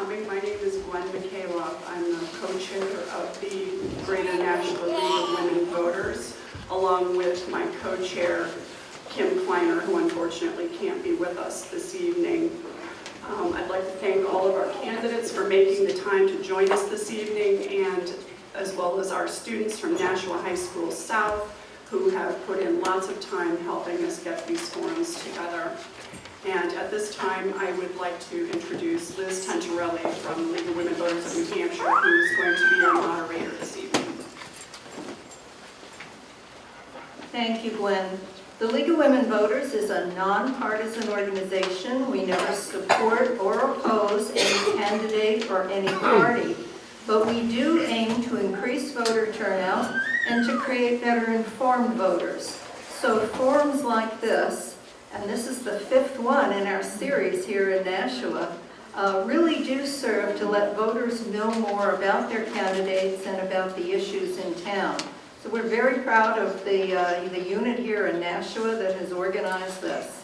coming. My name is Gwen McCaleb. I'm the co-chair of the Greater Nashua League of Women Voters, along with my co-chair, Kim Kleiner, who unfortunately can't be with us this evening. I'd like to thank all of our candidates for making the time to join us this evening, and as well as our students from Nashua High School South, who have put in lots of time helping us get these forums together. And at this time, I would like to introduce Liz Tentarelli from the League of Women Voters of New Hampshire, who is going to be our moderator this evening. Thank you, Gwen. The League of Women Voters is a nonpartisan organization. We never support or oppose any candidate or any party, but we do aim to increase voter turnout and to create better informed voters. So forums like this, and this is the 5th one in our series here in Nashua, really do serve to let voters know more about their candidates and about the issues in town. So we're very proud of the unit here in Nashua that has organized this.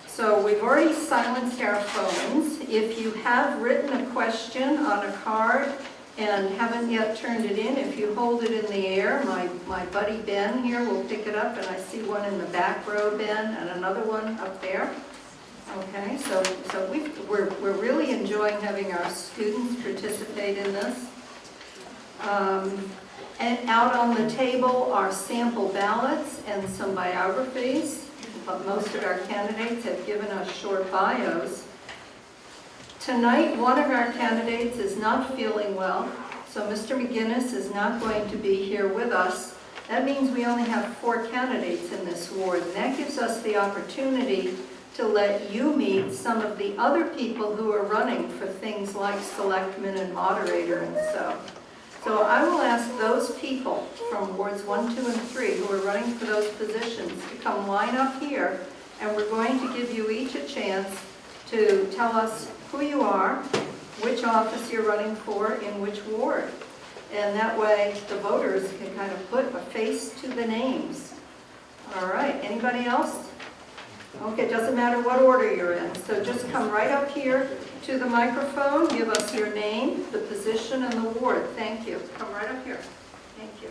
So we've already silenced our phones. If you have written a question on a card and haven't yet turned it in, if you hold it in the air, my buddy Ben here will pick it up, and I see one in the back row, Ben, and another one up there. Okay, so we're really enjoying having our students participate in this. And out on the table are sample ballots and some biographies, but most of our candidates have given us short bios. Tonight, one of our candidates is not feeling well, so Mr. McGinnis is not going to be here with us. That means we only have 4 candidates in this ward, and that gives us the opportunity to let you meet some of the other people who are running for things like selectman and moderator and so. So I will ask those people from wards 1, 2, and 3 who are running for those positions to come line up here, and we're going to give you each a chance to tell us who you are, which office you're running for, in which ward. And that way the voters can kind of put a face to the names. All right, anybody else? Okay, it doesn't matter what order you're in. So just come right up here to the microphone, give us your name, the position, and the ward. Thank you. Come right up here. Thank you.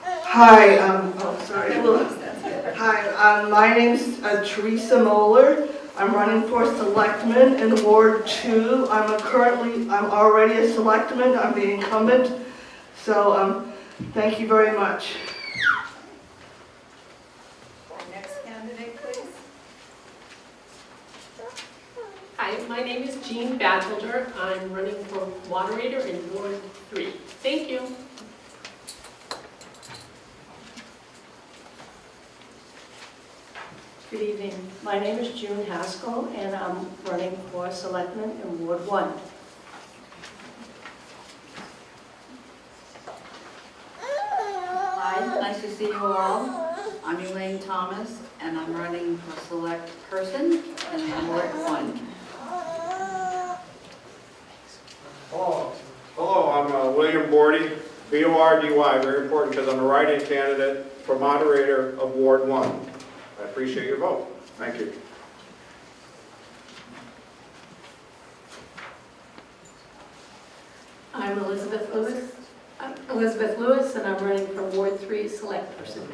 Hi, Sorry, Willis, that's good. Hi, my name's Teresa Moeller. I'm running for selectman in Ward 2. I'm already a selectman. I'm the incumbent. So, thank you very much. Next candidate, please. Hi, my name is Jean Batchelder. I'm running for moderator in Ward 3. Thank you. Good evening. My name is June Haskell, and I'm running for selectman in Ward 1. Hi, nice to see you all. I'm Elaine Thomas, and I'm running for select person in Ward 1. Hello, I'm William Bordy, B-O-R-D-Y, very important because I'm a write-in candidate for moderator of Ward 1. I appreciate your vote. Thank you. I'm Elizabeth Lewis. And I'm running for Ward 3 select person.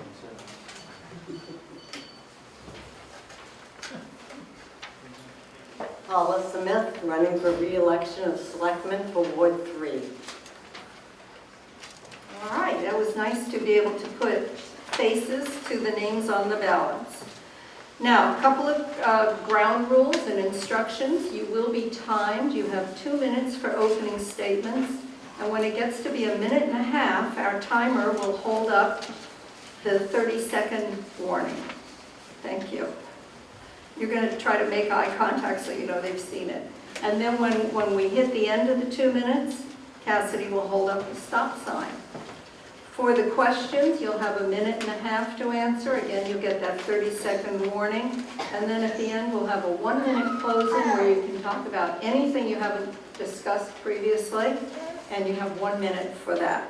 Paula Smith, running for re-election of selectman for Ward 3. All right, that was nice to be able to put faces to the names on the ballots. Now, a couple of ground rules and instructions. You will be timed. You have 2 minutes for opening statements. And when it gets to be a minute and a half, our timer will hold up the 30-second warning. Thank you. You're going to try to make eye contact so you know they've seen it. And then when we hit the end of the 2 minutes, Cassidy will hold up the stop sign. For the questions, you'll have a minute and a half to answer. Again, you'll get that 30-second warning. And then at the end, we'll have a 1-minute closing where you can talk about anything you haven't discussed previously, and you have 1 minute for that.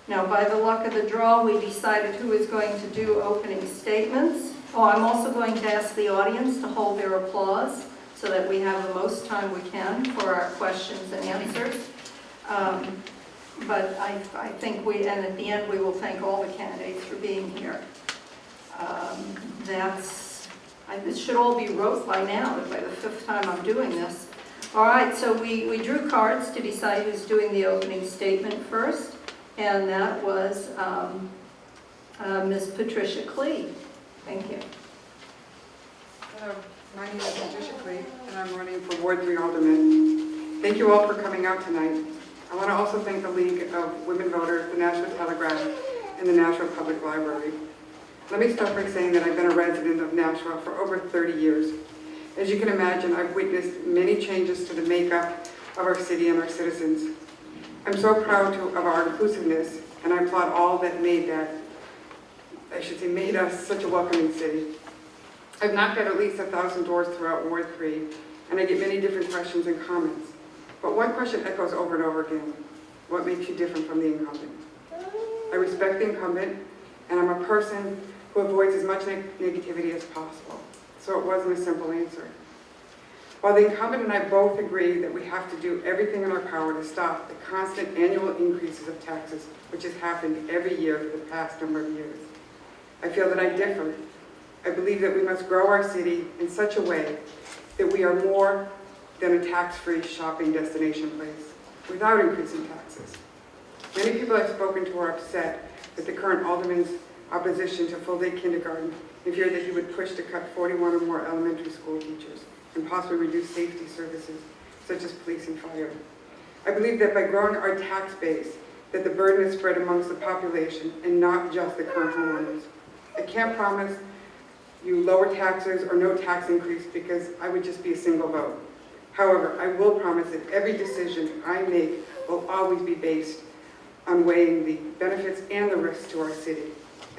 Now, by the luck of the draw, we decided who is going to do opening statements. Oh, I'm also going to ask the audience to hold their applause so that we have the most time we can for our questions and answers. But I think and at the end, we will thank all the candidates for being here. This should all be wrote by now, by the 5th time I'm doing this. All right, so we drew cards to decide who's doing the opening statement first, and that was Ms. Patricia Klee. Thank you. Hello, my name is Patricia Klee, and I'm running for Ward 3 Alderman. Thank you all for coming out tonight. I want to also thank the League of Women Voters, the Nashua Telegraph, and the Nashua Public Library. Let me start by saying that I've been a resident of Nashua for over 30 years. As you can imagine, I've witnessed many changes to the makeup of our city and our citizens. I'm so proud of our inclusiveness, and I applaud all that made us such a welcoming city. I've knocked at least 1,000 doors throughout Ward 3, and I get many different questions and comments. But one question echoes over and over again: what makes you different from the incumbent? I respect the incumbent, and I'm a person who avoids as much negativity as possible. So it wasn't a simple answer. While the incumbent and I both agree that we have to do everything in our power to stop the constant annual increases of taxes, which has happened every year for the past number of years, I feel that I differ. I believe that we must grow our city in such a way that we are more than a tax-free shopping destination place without increasing taxes. Many people I've spoken to are upset that the current alderman's opposition to full-day kindergarten and fear that he would push to cut 41 or more elementary school teachers and possibly reduce safety services such as police and fire. I believe that by growing our tax base, that the burden is spread amongst the population and not just the current homeowners. I can't promise you lower taxes or no tax increase because I would just be a single vote. However, I will promise that every decision I make will always be based on weighing the benefits and the risks to our city,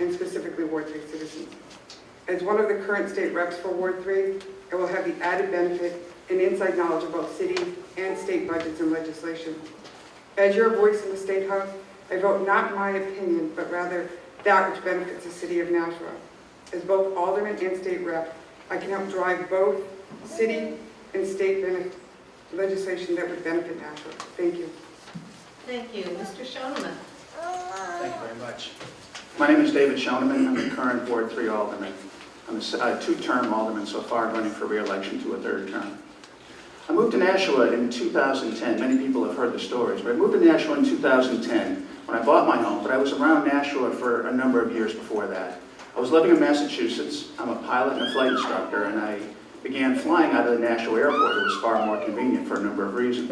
and specifically Ward 3 citizens. As one of the current state reps for Ward 3, I will have the added benefit and inside knowledge of both city and state budgets and legislation. As your voice in the State House, I vote not my opinion, but rather that which benefits the city of Nashua. As both alderman and state rep, I can help drive both city and state legislation that would benefit Nashua. Thank you. Thank you. Mr. Shoneman. Thank you very much. My name is David Shoneman. I'm the current Ward 3 Alderman. I'm a two-term alderman so far, running for re-election to a third term. I moved to Nashua in 2010. Many people have heard the stories, but I moved to Nashua in 2010 when I bought my home, but I was around Nashua for a number of years before that. I was living in Massachusetts. I'm a pilot and a flight instructor, and I began flying out of the Nashua airport. It was far more convenient for a number of reasons.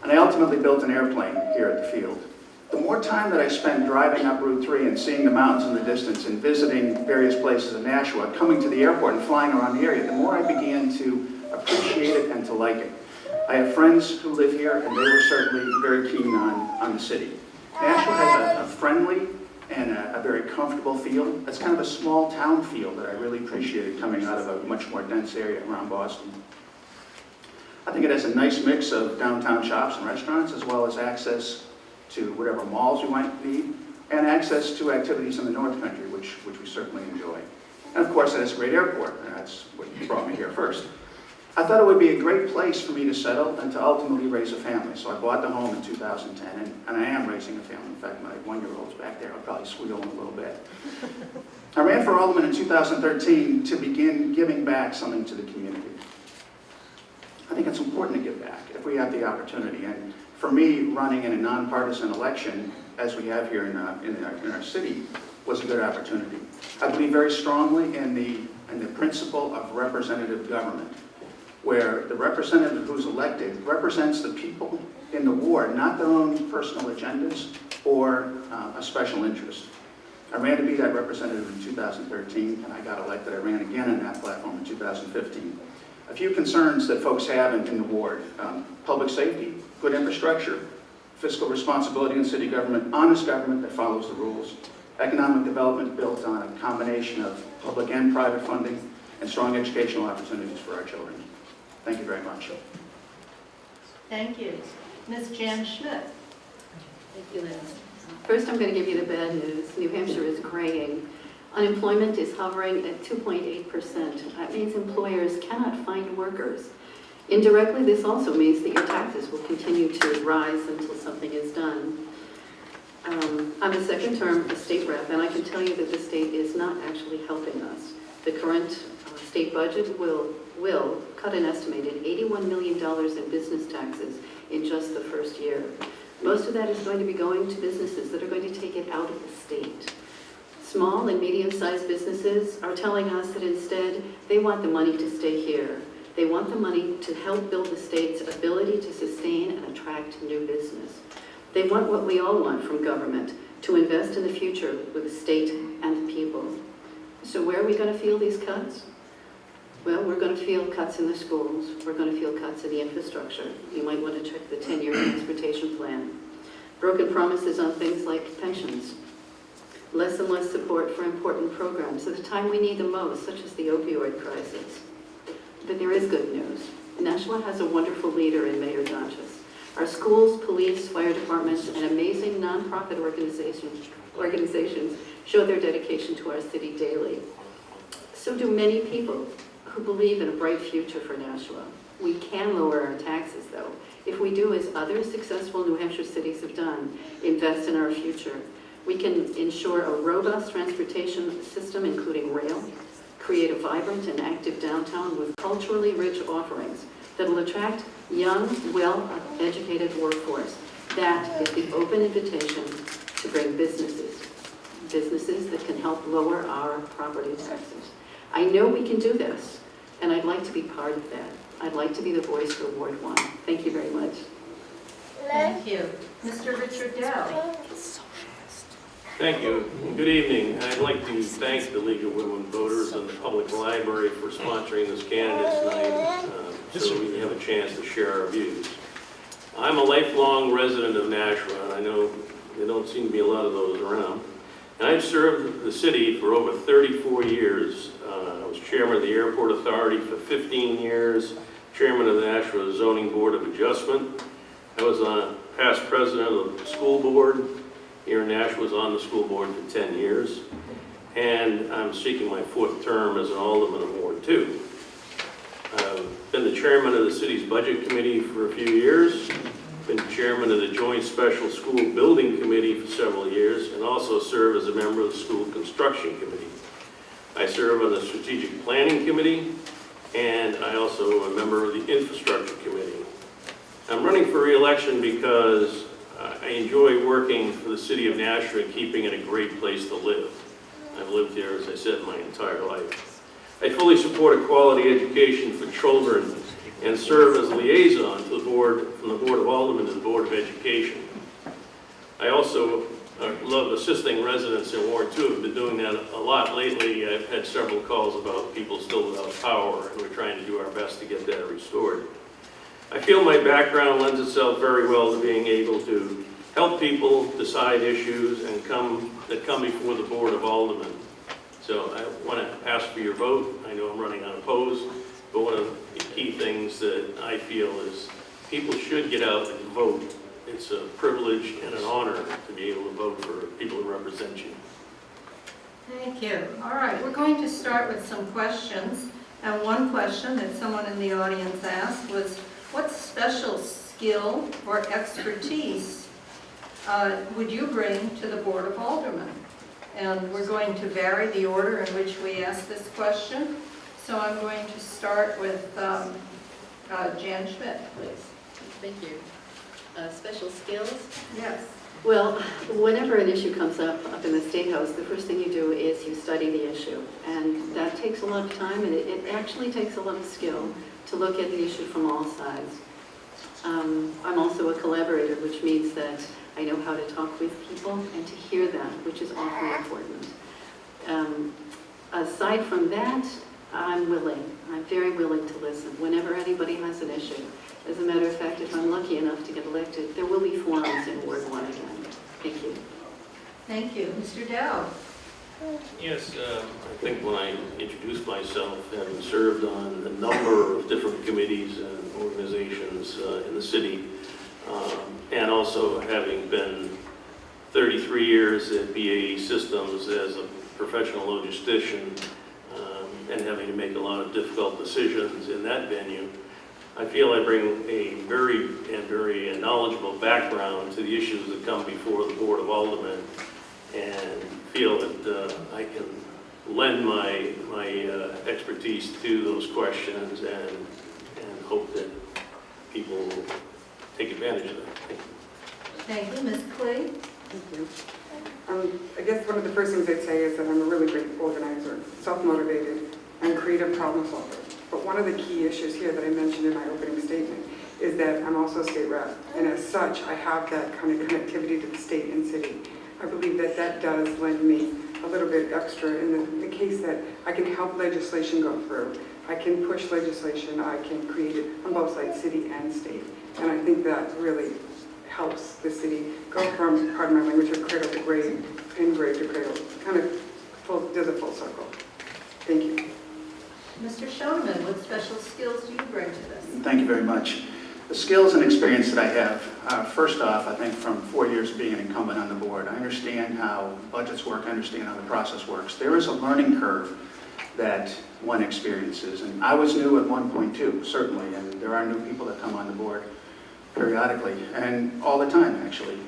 And I ultimately built an airplane here at the field. The more time that I spent driving up Route 3 and seeing the mountains in the distance and visiting various places in Nashua, coming to the airport and flying around the area, the more I began to appreciate it and to like it. I have friends who live here, and they were certainly very keen on the city. Nashua has a friendly and a very comfortable feel. It's kind of a small town feel that I really appreciated coming out of a much more dense area around Boston. I think it has a nice mix of downtown shops and restaurants, as well as access to whatever malls you might need, and access to activities in the North Country, which we certainly enjoy. And of course, it has a great airport, and that's what brought me here first. I thought it would be a great place for me to settle and to ultimately raise a family. So I bought the home in 2010, and I am raising a family. In fact, my one-year-old's back there. I'll probably squeal in a little bit. I ran for alderman in 2013 to begin giving back something to the community. I think it's important to give back if we have the opportunity. And for me, running in a nonpartisan election, as we have here in our city, was a good opportunity. I believe very strongly in the principle of representative government, where the representative who's elected represents the people in the ward, not their own personal agendas or a special interest. I ran to be that representative in 2013, and I got elected. I ran again on that platform in 2015. A few concerns that folks have in the ward: public safety, good infrastructure, fiscal responsibility in city government, honest government that follows the rules, economic development built on a combination of public and private funding, and strong educational opportunities for our children. Thank you very much. Thank you. Ms. Jan Schmidt. Thank you, Liz. First, I'm going to give you the bad news. New Hampshire is graying. Unemployment is hovering at 2.8%. That means employers cannot find workers. Indirectly, this also means that your taxes will continue to rise until something is done. I'm a second-term state rep, and I can tell you that the state is not actually helping us. The current state budget will cut an estimated $81 million in business taxes in just the first year. Most of that is going to be going to businesses that are going to take it out of the state. Small and medium-sized businesses are telling us that instead they want the money to stay here. They want the money to help build the state's ability to sustain and attract new business. They want what we all want from government, to invest in the future with the state and the people. So where are we going to feel these cuts? Well, we're going to feel cuts in the schools. We're going to feel cuts in the infrastructure. You might want to check the 10-year transportation plan. Broken promises on things like pensions. Less and less support for important programs at the time we need them most, such as the opioid crisis. But there is good news. Nashua has a wonderful leader in Mayor Donchis. Our schools, police, fire departments, and amazing nonprofit organizations show their dedication to our city daily. So do many people who believe in a bright future for Nashua. We can lower our taxes, though, if we do as other successful New Hampshire cities have done, invest in our future. We can ensure a robust transportation system, including rail, create a vibrant and active downtown with culturally rich offerings that will attract young, well-educated workforce. That is the open invitation to bring businesses that can help lower our property taxes. I know we can do this, and I'd like to be part of that. I'd like to be the voice for Ward 1. Thank you very much. Thank you. Mr. Richard Dow. Thank you. Good evening. I'd like to thank the League of Women Voters and the Public Library for sponsoring this candidates night so we can have a chance to share our views. I'm a lifelong resident of Nashua, and I know there don't seem to be a lot of those around. And I've served the city for over 34 years. I was chairman of the Airport Authority for 15 years, chairman of the Nashua Zoning Board of Adjustment. I was past president of the school board here in Nashua, was on the school board for 10 years. And I'm seeking my 4th term as an alderman of Ward 2. I've been the chairman of the city's budget committee for a few years, been chairman of the Joint Special School Building Committee for several years, and also serve as a member of the School Construction Committee. I serve on the Strategic Planning Committee, and I also am a member of the Infrastructure Committee. I'm running for re-election because I enjoy working for the city of Nashua and keeping it a great place to live. I've lived here, as I said, my entire life. I fully support a quality education for children and serve as a liaison to the board, from the Board of Aldermen to the Board of Education. I also love assisting residents in Ward 2. I've been doing that a lot lately. I've had several calls about people still without power, and we're trying to do our best to get that restored. I feel my background lends itself very well to being able to help people decide issues and that come before the Board of Aldermen. So I want to ask for your vote. I know I'm running unopposed, but one of the key things that I feel is people should get out and vote. It's a privilege and an honor to be able to vote for people who represent you. Thank you. All right, we're going to start with some questions. And one question that someone in the audience asked was, what special skill or expertise would you bring to the Board of Aldermen? And we're going to vary the order in which we ask this question. So I'm going to start with Jan Schmidt, please. Thank you. Special skills? Yes. Well, whenever an issue comes up in the State House, the first thing you do is you study the issue. And that takes a lot of time, and it actually takes a lot of skill to look at the issue from all sides. I'm also a collaborator, which means that I know how to talk with people and to hear them, which is awfully important. Aside from that, I'm very willing to listen whenever anybody has an issue. As a matter of fact, if I'm lucky enough to get elected, there will be forums in Ward 1 again. Thank you. Thank you. Mr. Dow. Yes, I think when I introduced myself, having served on a number of different committees and organizations in the city, and also having been 33 years at BAE Systems as a professional logistician and having to make a lot of difficult decisions in that venue, I feel I bring a very knowledgeable background to the issues that come before the Board of Aldermen, and feel that I can lend my expertise to those questions and hope that people will take advantage of that. Thank you. Thank you. Ms. Klee? Thank you. I guess one of the first things I'd say is that I'm a really great organizer, self-motivated, and creative problem solver. But one of the key issues here that I mentioned in my opening statement is that I'm also a state rep, and as such, I have that kind of connectivity to the state and city. I believe that that does lend me a little bit extra in the case that I can help legislation go through. I can push legislation, I can create it on both sides, city and state. And I think that really helps the city go from, pardon my language, of cradle to grave, and grave to cradle, kind of does a full circle. Thank you. Mr. Schoeneman, what special skills do you bring to this? Thank you very much. The skills and experience that I have, first off, I think from 4 years of being an incumbent on the board, I understand how budgets work, I understand how the process works. There is a learning curve that one experiences, and I was new at one point too, certainly, and there are new people that come on the board periodically, and all the time actually,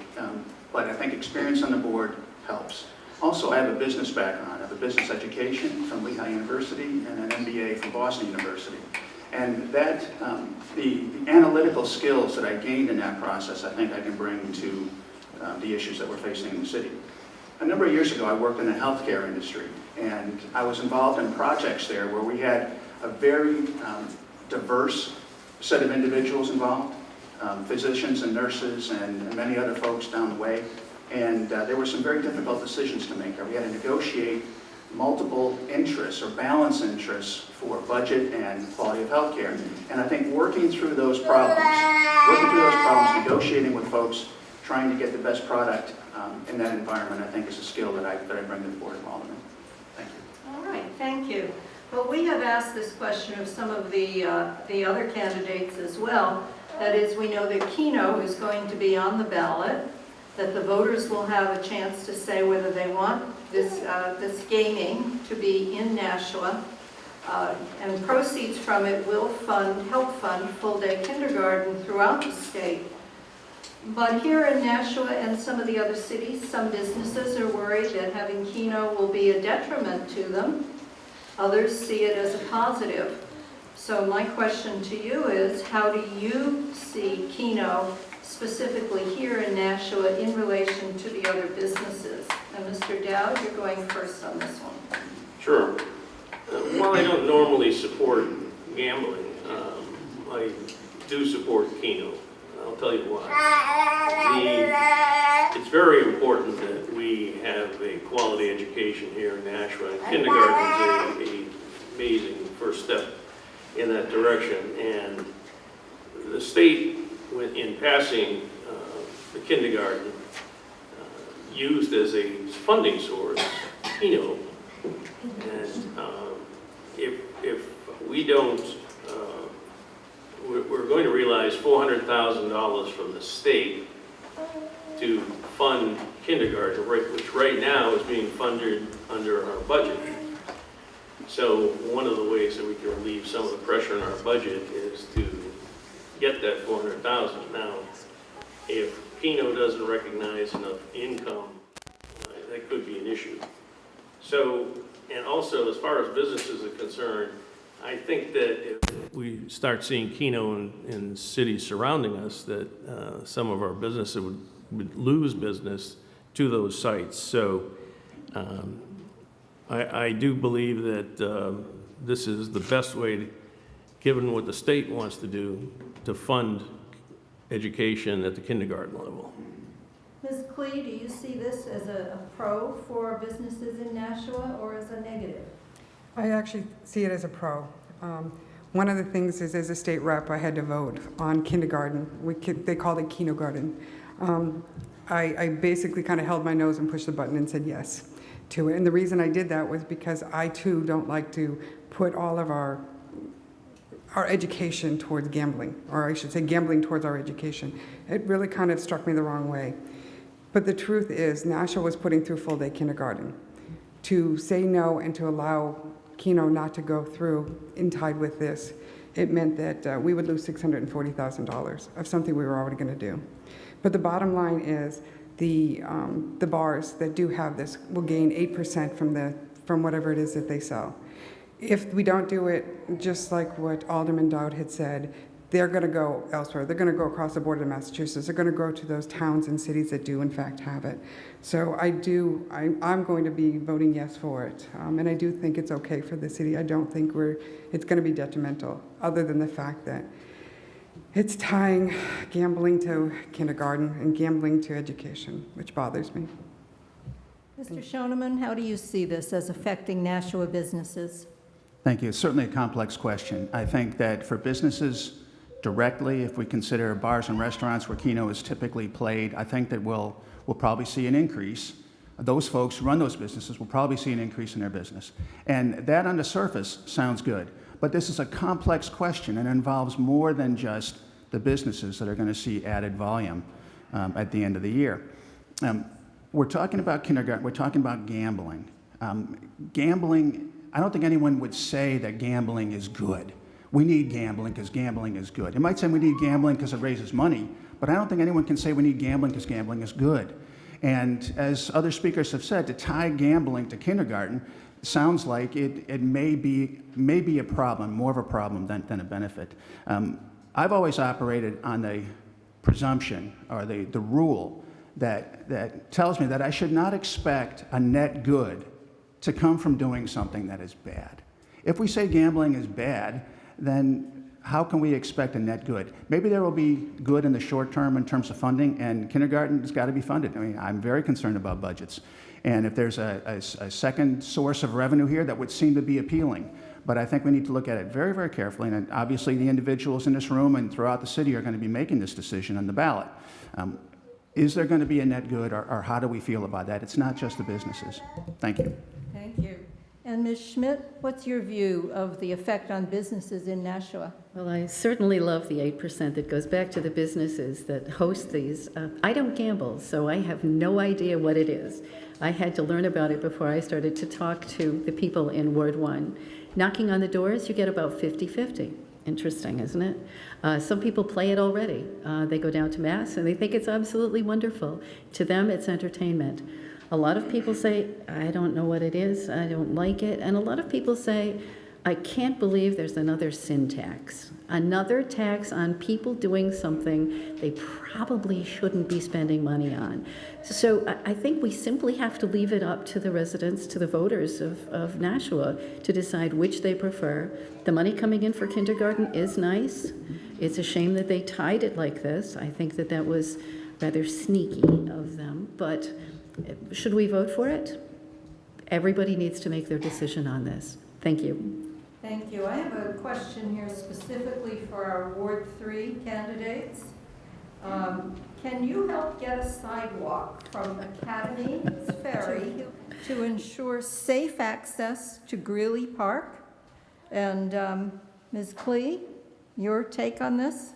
but I think experience on the board helps. Also, I have a business background. I have a business education from Lehigh University and an MBA from Boston University. And that, the analytical skills that I gained in that process, I think I can bring to the issues that we're facing in the city. A number of years ago, I worked in the healthcare industry, and I was involved in projects there where we had a very diverse set of individuals involved, physicians and nurses and many other folks down the way. And there were some very difficult decisions to make. We had to negotiate multiple interests or balance interests for budget and quality of health care. And I think working through those problems, negotiating with folks, trying to get the best product in that environment, I think is a skill that I bring to the Board of Aldermen. Thank you. All right, thank you. Well, we have asked this question of some of the other candidates as well. That is, we know that Keno is going to be on the ballot, that the voters will have a chance to say whether they want this gaming to be in Nashua, and proceeds from it will help fund full-day kindergarten throughout the state. But here in Nashua and some of the other cities, some businesses are worried that having Keno will be a detriment to them. Others see it as a positive. So my question to you is, how do you see Keno specifically here in Nashua in relation to the other businesses? And Mr. Dowd, you're going first on this one. Sure. While I don't normally support gambling, I do support Keno. I'll tell you why. It's very important that we have a quality education here in Nashua. And kindergarten is an amazing first step in that direction. And the state, in passing the kindergarten, used as a funding source Keno. And if we don't, we're going to realize $400,000 from the state to fund kindergarten, which right now is being funded under our budget. So one of the ways that we can relieve some of the pressure in our budget is to get that $400,000. Now, if Keno doesn't recognize enough income, that could be an issue. So, and also as far as businesses are concerned, I think that if we start seeing Keno in cities surrounding us, that some of our businesses would lose business to those sites. So I do believe that this is the best way, given what the state wants to do, to fund education at the kindergarten level. Ms. Klee, do you see this as a pro for businesses in Nashua or as a negative? I actually see it as a pro. One of the things is, as a state rep, I had to vote on kindergarten. They called it Keno-garden. I basically kind of held my nose and pushed the button and said yes to it. And the reason I did that was because I too don't like to put all of our education towards gambling, or I should say gambling towards our education. It really kind of struck me the wrong way. But the truth is, Nashua was putting through full-day kindergarten. to say no and to allow Keno not to go through in tide with this, it meant that we would lose $640,000 of something we were already going to do. But the bottom line is the bars that do have this will gain 8% from whatever it is that they sell. If we don't do it, just like what Alderman Dowd had said, they're going to go elsewhere. They're going to go across the border to Massachusetts. They're going to go to those towns and cities that do, in fact, have it. So I'm going to be voting yes for it. And I do think it's okay for the city. I don't think it's going to be detrimental, other than the fact that it's tying gambling to kindergarten and gambling to education, which bothers me. Mr. Schoeneman, how do you see this as affecting Nashua businesses? Thank you. It's certainly a complex question. I think that for businesses directly, if we consider bars and restaurants where Keno is typically played, I think that we'll probably see an increase. Those folks who run those businesses will probably see an increase in their business. And that on the surface sounds good. But this is a complex question and involves more than just the businesses that are going to see added volume at the end of the year. We're talking about kindergarten. We're talking about gambling. Gambling, I don't think anyone would say that gambling is good. We need gambling because gambling is good. It might say we need gambling because it raises money, but I don't think anyone can say we need gambling because gambling is good. And as other speakers have said, to tie gambling to kindergarten sounds like it may be a problem, more of a problem than a benefit. I've always operated on the presumption or the rule that tells me that I should not expect a net good to come from doing something that is bad. If we say gambling is bad, then how can we expect a net good? Maybe there will be good in the short term in terms of funding, and kindergarten has got to be funded. I mean, I'm very concerned about budgets. And if there's a second source of revenue here, that would seem to be appealing. But I think we need to look at it very, very carefully. And obviously the individuals in this room and throughout the city are going to be making this decision on the ballot. Is there going to be a net good, or how do we feel about that? It's not just the businesses. Thank you. Thank you. And Ms. Schmidt, what's your view of the effect on businesses in Nashua? Well, I certainly love the 8% that goes back to the businesses that host these. I don't gamble, so I have no idea what it is. I had to learn about it before I started to talk to the people in Ward 1. Knocking on the doors, you get about 50-50. Interesting, isn't it? Some people play it already. They go down to Mass and they think it's absolutely wonderful. To them, it's entertainment. A lot of people say, I don't know what it is, I don't like it. And a lot of people say, I can't believe there's another sin tax. Another tax on people doing something they probably shouldn't be spending money on. So I think we simply have to leave it up to the residents, to the voters of Nashua, to decide which they prefer. The money coming in for kindergarten is nice. It's a shame that they tied it like this. I think that was rather sneaky of them. But should we vote for it? Everybody needs to make their decision on this. Thank you. Thank you. I have a question here specifically for our Ward 3 candidates. Can you help get a sidewalk from Academy Ferry to ensure safe access to Greeley Park? And Ms. Klee, your take on this?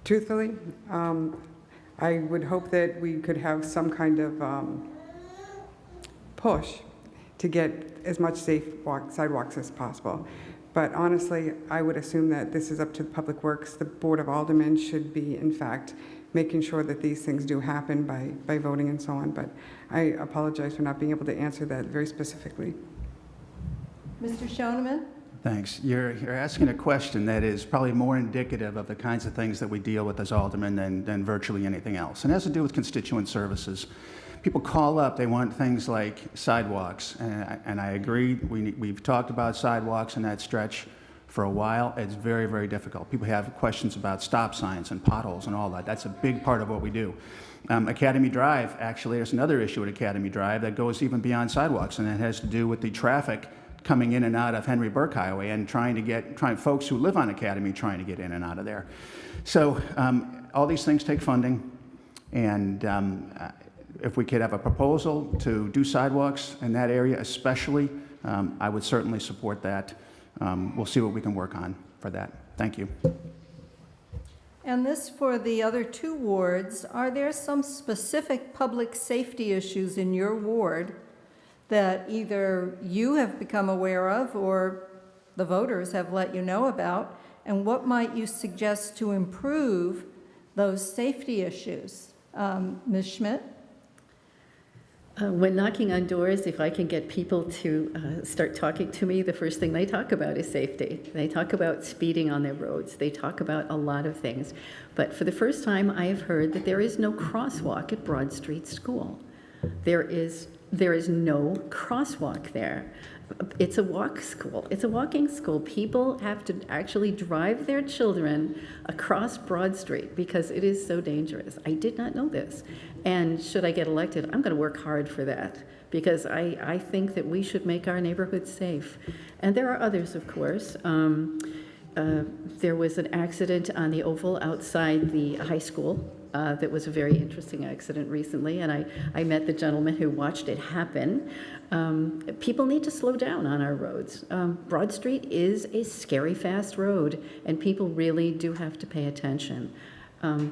Truthfully, I would hope that we could have some kind of push to get as much safe sidewalks as possible. But honestly, I would assume that this is up to Public Works. The Board of Aldermen should be, in fact, making sure that these things do happen by voting and so on. But I apologize for not being able to answer that very specifically. Mr. Schoeneman? Thanks. You're asking a question that is probably more indicative of the kinds of things that we deal with as aldermen than virtually anything else. And it has to do with constituent services. People call up, they want things like sidewalks. And I agree, we've talked about sidewalks in that stretch for a while. It's very, very difficult. People have questions about stop signs and potholes and all that. That's a big part of what we do. Academy Drive, actually, there's another issue at Academy Drive that goes even beyond sidewalks, and that has to do with the traffic coming in and out of Henry Burke Highway and trying folks who live on Academy trying to get in and out of there. So all these things take funding, and if we could have a proposal to do sidewalks in that area especially, I would certainly support that. We'll see what we can work on for that. Thank you. And this for the other 2 wards, are there some specific public safety issues in your ward that either you have become aware of or the voters have let you know about? And what might you suggest to improve those safety issues? Ms. Schmidt? When knocking on doors, if I can get people to start talking to me, the first thing they talk about is safety. They talk about speeding on their roads. They talk about a lot of things. But for the first time, I have heard that there is no crosswalk at Broad Street School. There is no crosswalk there. It's a walk school. It's a walking school. People have to actually drive their children across Broad Street because it is so dangerous. I did not know this. And should I get elected, I'm going to work hard for that because I think that we should make our neighborhoods safe. And there are others, of course. There was an accident on the oval outside the high school. That was a very interesting accident recently, and I met the gentleman who watched it happen. People need to slow down on our roads. Broad Street is a scary, fast road, and people really do have to pay attention.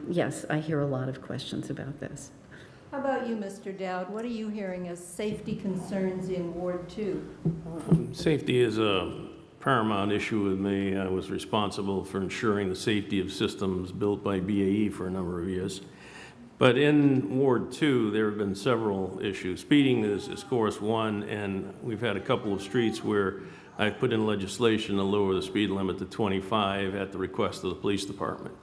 Yes, I hear a lot of questions about this. How about you, Mr. Dowd? What are you hearing as safety concerns in Ward 2? Safety is a paramount issue with me. I was responsible for ensuring the safety of systems built by BAE for a number of years. But in Ward 2, there have been several issues. Speeding is of course one, and we've had a couple of streets where I've put in legislation to lower the speed limit to 25 at the request of the police department.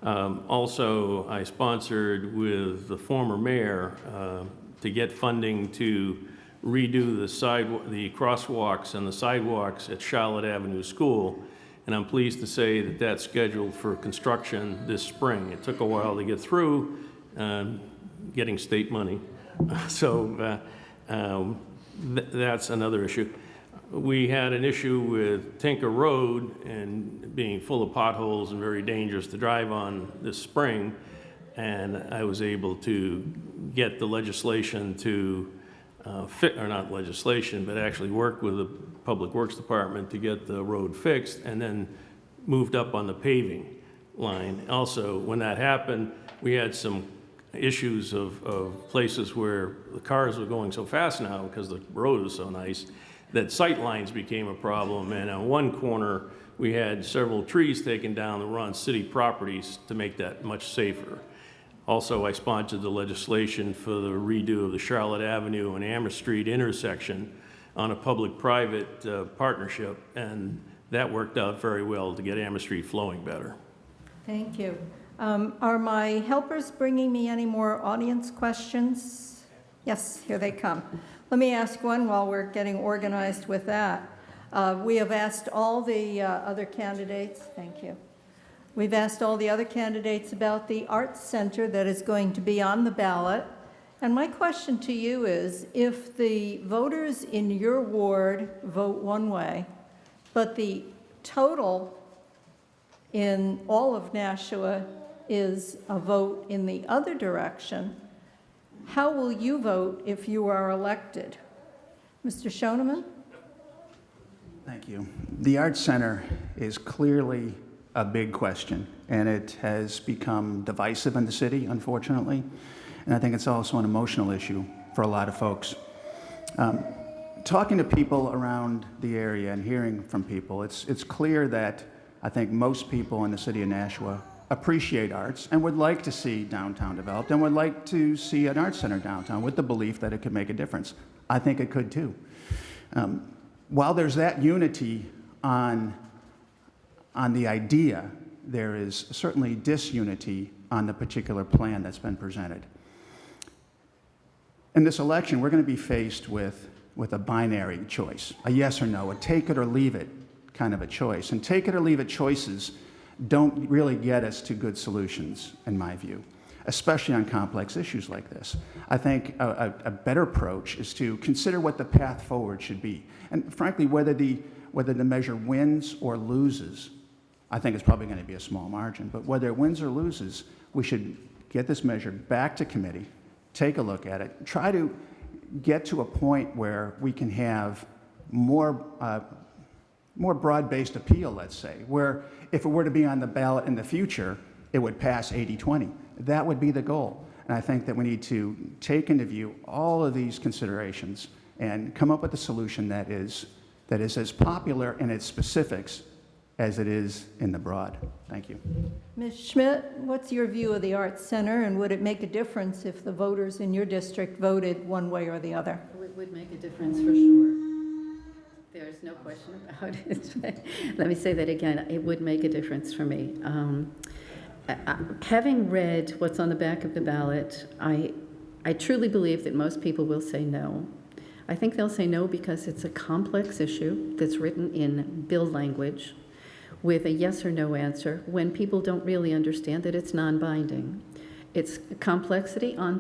Also, I sponsored with the former mayor to get funding to redo the crosswalks and the sidewalks at Charlotte Avenue School, and I'm pleased to say that that's scheduled for construction this spring. It took a while to get through, getting state money, so that's another issue. We had an issue with Tinker Road and being full of potholes and very dangerous to drive on this spring, and I was able to get the legislation to not legislation, but actually worked with the Public Works Department to get the road fixed and then moved up on the paving line. Also, when that happened, we had some issues of places where the cars were going so fast now because the road was so nice that sight lines became a problem. And on one corner, we had several trees taken down that were on city properties to make that much safer. Also, I sponsored the legislation for the redo of the Charlotte Avenue and Amherst Street intersection on a public-private partnership, and that worked out very well to get Amherst Street flowing better. Thank you. Are my helpers bringing me any more audience questions? Yes, here they come. Let me ask one while we're getting organized with that. We have asked all the other candidates, thank you. We've asked all the other candidates about the Arts Center that is going to be on the ballot. And my question to you is, if the voters in your ward vote one way, but the total in all of Nashua is a vote in the other direction, how will you vote if you are elected? Mr. Schoeneman? Thank you. The Arts Center is clearly a big question, and it has become divisive in the city, unfortunately. And I think it's also an emotional issue for a lot of folks. Talking to people around the area and hearing from people, it's clear that I think most people in the city of Nashua appreciate arts and would like to see downtown developed and would like to see an arts center downtown with the belief that it could make a difference. I think it could too. While there's that unity on the idea, there is certainly disunity on the particular plan that's been presented. In this election, we're going to be faced with a binary choice, a yes or no, a take it or leave it kind of a choice. And take it or leave it choices don't really get us to good solutions, in my view, especially on complex issues like this. I think a better approach is to consider what the path forward should be. And frankly, whether the measure wins or loses, I think it's probably going to be a small margin, but whether it wins or loses, we should get this measure back to committee, take a look at it, try to get to a point where we can have more broad-based appeal, let's say, where if it were to be on the ballot in the future, it would pass 80-20. That would be the goal. And I think that we need to take into view all of these considerations and come up with a solution that is as popular in its specifics as it is in the broad. Thank you. Ms. Schmidt, what's your view of the Arts Center, and would it make a difference if the voters in your district voted one way or the other? It would make a difference for sure. There's no question about it. Let me say that again. It would make a difference for me. Having read what's on the back of the ballot, I truly believe that most people will say no. I think they'll say no because it's a complex issue that's written in bill language with a yes or no answer when people don't really understand that it's non-binding. It's complexity on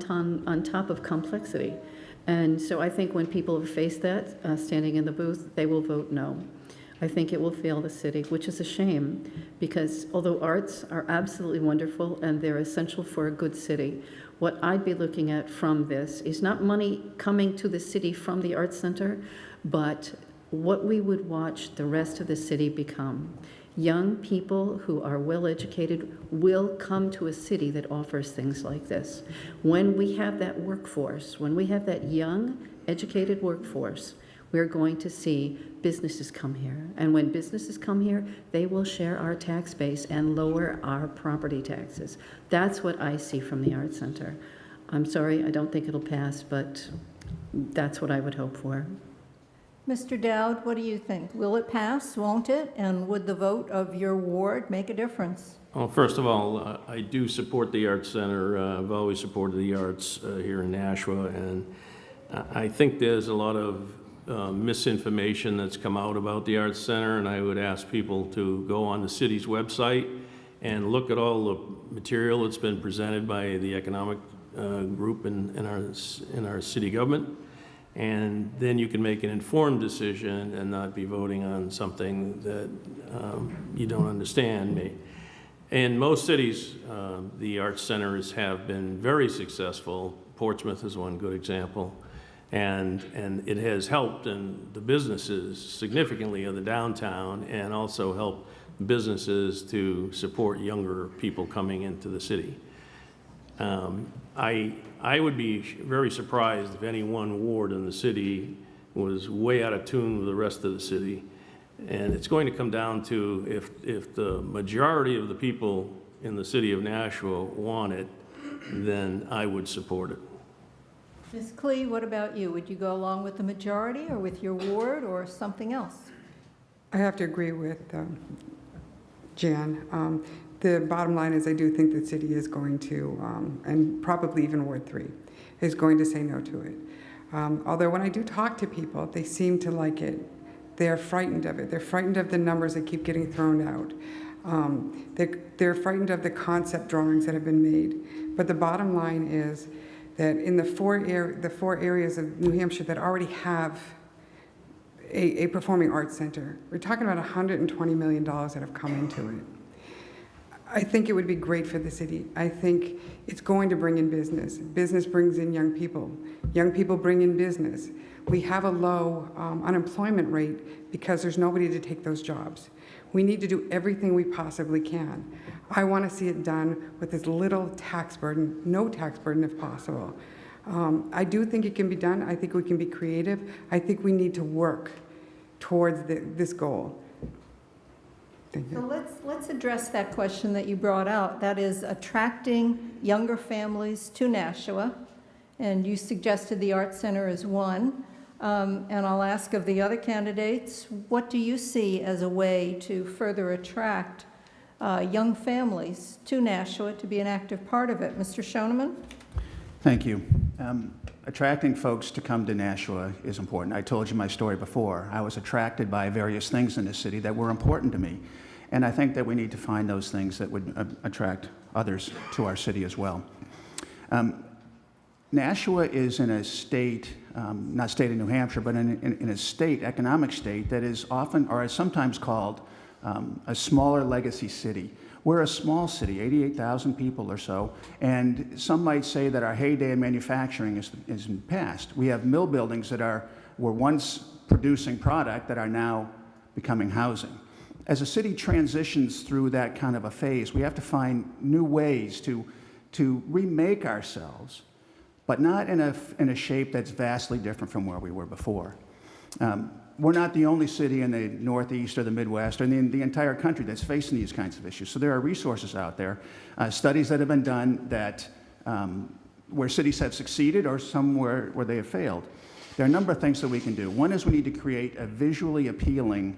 top of complexity. And so I think when people have faced that, standing in the booth, they will vote no. I think it will fail the city, which is a shame, because although arts are absolutely wonderful and they're essential for a good city, what I'd be looking at from this is not money coming to the city from the Arts Center, but what we would watch the rest of the city become. Young people who are well educated will come to a city that offers things like this. When we have that workforce, when we have that young, educated workforce, we're going to see businesses come here. And when businesses come here, they will share our tax base and lower our property taxes. That's what I see from the Arts Center. I'm sorry, I don't think it'll pass, but that's what I would hope for. Mr. Dowd, what do you think? Will it pass, won't it? And would the vote of your ward make a difference? Well, first of all, I do support the Arts Center. I've always supported the arts here in Nashua, and I think there's a lot of misinformation that's come out about the Arts Center, and I would ask people to go on the city's website and look at all the material that's been presented by the economic group in our city government. And then you can make an informed decision and not be voting on something that you don't understand. In most cities, the arts centers have been very successful. Portsmouth is one good example. And it has helped in the businesses significantly in the downtown, and also helped businesses to support younger people coming into the city. I would be very surprised if any one ward in the city was way out of tune with the rest of the city. And it's going to come down to if the majority of the people in the city of Nashua want it, then I would support it. Ms. Klee, what about you? Would you go along with the majority or with your ward or something else? I have to agree with Jan. The bottom line is I do think the city is going to, and probably even Ward 3, is going to say no to it. Although when I do talk to people, they seem to like it. They're frightened of it. They're frightened of the numbers that keep getting thrown out. They're frightened of the concept drawings that have been made. But the bottom line is that in the four areas of New Hampshire that already have a performing arts center, we're talking about $120 million that have come into it. I think it would be great for the city. I think it's going to bring in business. Business brings in young people. Young people bring in business. We have a low unemployment rate because there's nobody to take those jobs. We need to do everything we possibly can. I want to see it done with as little tax burden, no tax burden if possible. I do think it can be done. I think we can be creative. I think we need to work towards this goal. Thank you. So let's address that question that you brought out. That is attracting younger families to Nashua. And you suggested the Arts Center is one. And I'll ask of the other candidates, what do you see as a way to further attract young families to Nashua to be an active part of it? Mr. Schoeneman? Thank you. Attracting folks to come to Nashua is important. I told you my story before. I was attracted by various things in the city that were important to me. And I think that we need to find those things that would attract others to our city as well. Nashua is in a state, not state of New Hampshire, but in a state, economic state, that is often, or is sometimes called a smaller legacy city. We're a small city, 88,000 people or so, and some might say that our heyday in manufacturing is in the past. We have mill buildings that were once producing product that are now becoming housing. as a city transitions through that kind of a phase, we have to find new ways to remake ourselves, but not in a shape that's vastly different from where we were before. We're not the only city in the Northeast or the Midwest or in the entire country that's facing these kinds of issues. So there are resources out there, studies that have been done that where cities have succeeded or somewhere where they have failed. There are a number of things that we can do. One is we need to create a visually appealing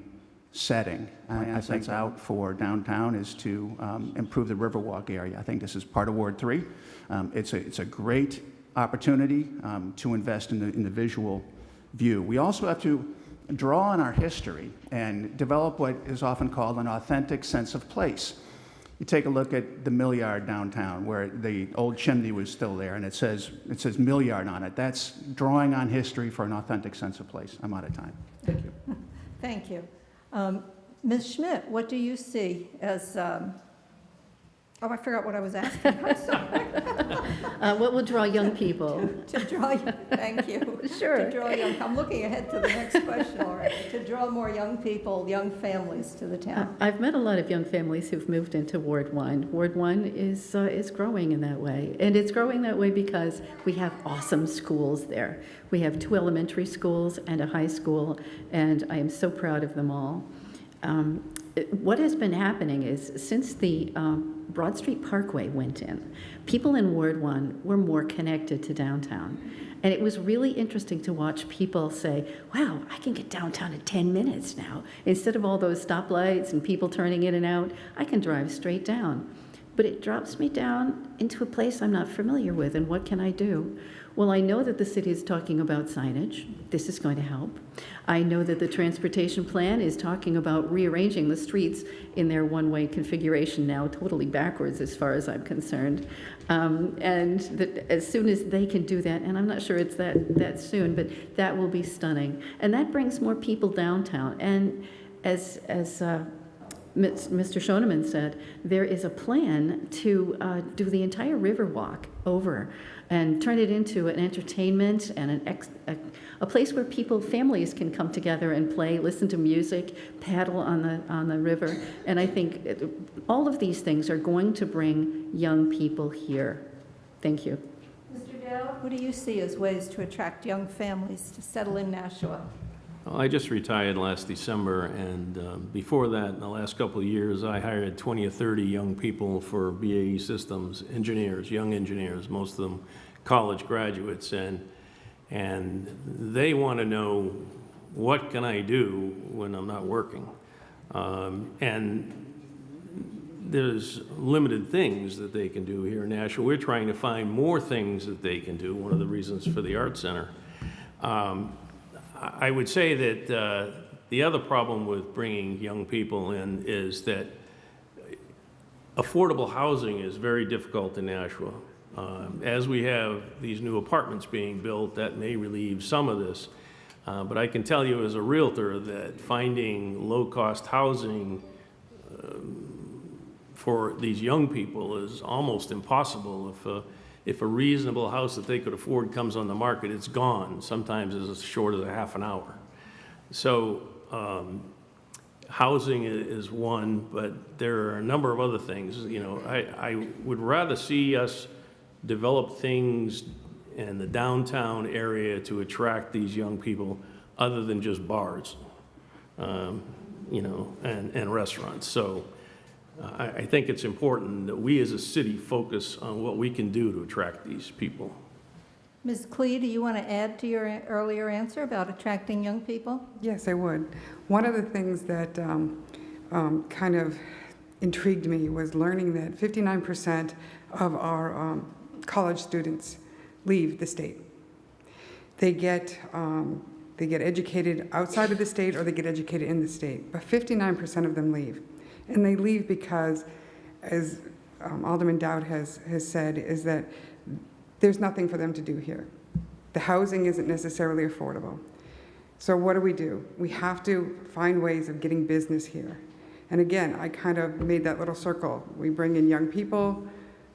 setting. I think out for downtown is to improve the Riverwalk area. I think this is part of Ward 3. It's a great opportunity to invest in the visual view. We also have to draw on our history and develop what is often called an authentic sense of place. You take a look at the Mill Yard downtown, where the old chimney was still there, and it says Mill Yard on it. That's drawing on history for an authentic sense of place. I'm out of time. Thank you. Thank you. Ms. Schmidt, what do you see as, I forgot what I was asking. I'm sorry. What will draw young people? To draw, thank you. Sure. To draw young, I'm looking ahead to the next question already. To draw more young people, young families to the town. I've met a lot of young families who've moved into Ward 1. Ward 1 is growing in that way. And it's growing that way because we have awesome schools there. We have 2 elementary schools and a high school, and I am so proud of them all. What has been happening is since the Broad Street Parkway went in, people in Ward 1 were more connected to downtown. And it was really interesting to watch people say, wow, I can get downtown in 10 minutes now. Instead of all those stoplights and people turning in and out, I can drive straight down. But it drops me down into a place I'm not familiar with, and what can I do? Well, I know that the city is talking about signage. This is going to help. I know that the transportation plan is talking about rearranging the streets in their one-way configuration now, totally backwards as far as I'm concerned. And that as soon as they can do that, and I'm not sure it's that soon, but that will be stunning. And that brings more people downtown. And as Mr. Schoeneman said, there is a plan to do the entire Riverwalk over and turn it into an entertainment and a place where families can come together and play, listen to music, paddle on the river. And I think all of these things are going to bring young people here. Thank you. Mr. Dowd, what do you see as ways to attract young families to settle in Nashua? Well, I just retired last December, and before that, in the last couple of years, I hired 20 or 30 young people for BAE Systems, engineers, young engineers, most of them college graduates, and they want to know, what can I do when I'm not working? And there's limited things that they can do here in Nashua. We're trying to find more things that they can do, one of the reasons for the Art Center. I would say that the other problem with bringing young people in is that affordable housing is very difficult in Nashua. As we have these new apartments being built, that may relieve some of this. But I can tell you as a realtor that finding low-cost housing for these young people is almost impossible. If a reasonable house that they could afford comes on the market, it's gone. Sometimes it's as short as a half an hour. So housing is one, but there are a number of other things. You know, I would rather see us develop things in the downtown area to attract these young people other than just bars, you know, and restaurants. So I think it's important that we as a city focus on what we can do to attract these people. Ms. Klee, do you want to add to your earlier answer about attracting young people? Yes, I would. One of the things that kind of intrigued me was learning that 59% of our college students leave the state. They get educated outside of the state, or they get educated in the state, but 59% of them leave. And they leave because, as Alderman Dowd has said, is that there's nothing for them to do here. The housing isn't necessarily affordable. So what do? We have to find ways of getting business here. And again, I kind of made that little circle. We bring in young people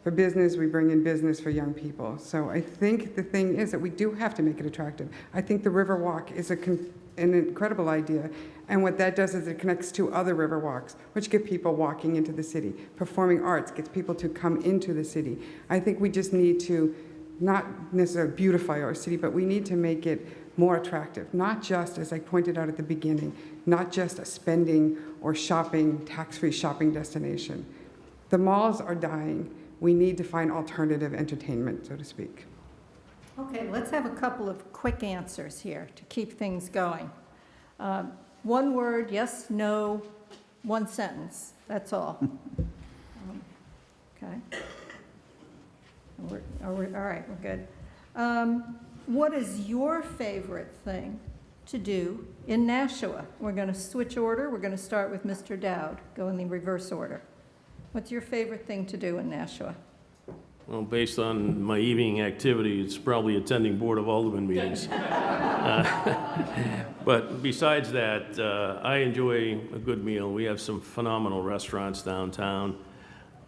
for business, we bring in business for young people. So I think the thing is that we do have to make it attractive. I think the Riverwalk is an incredible idea. And what that does is it connects to other river walks, which get people walking into the city. Performing arts gets people to come into the city. I think we just need to not necessarily beautify our city, but we need to make it more attractive. Not just, as I pointed out at the beginning, not just a spending or shopping, tax-free shopping destination. The malls are dying. We need to find alternative entertainment, so to speak. Okay, let's have a couple of quick answers here to keep things going. One word, yes, no, one sentence, that's all. Okay. All right, we're good. What is your favorite thing to do in Nashua? We're going to switch order. We're going to start with Mr. Dowd, go in the reverse order. What's your favorite thing to do in Nashua? Well, based on my evening activity, it's probably attending Board of Aldermen meetings. But besides that, I enjoy a good meal. We have some phenomenal restaurants downtown.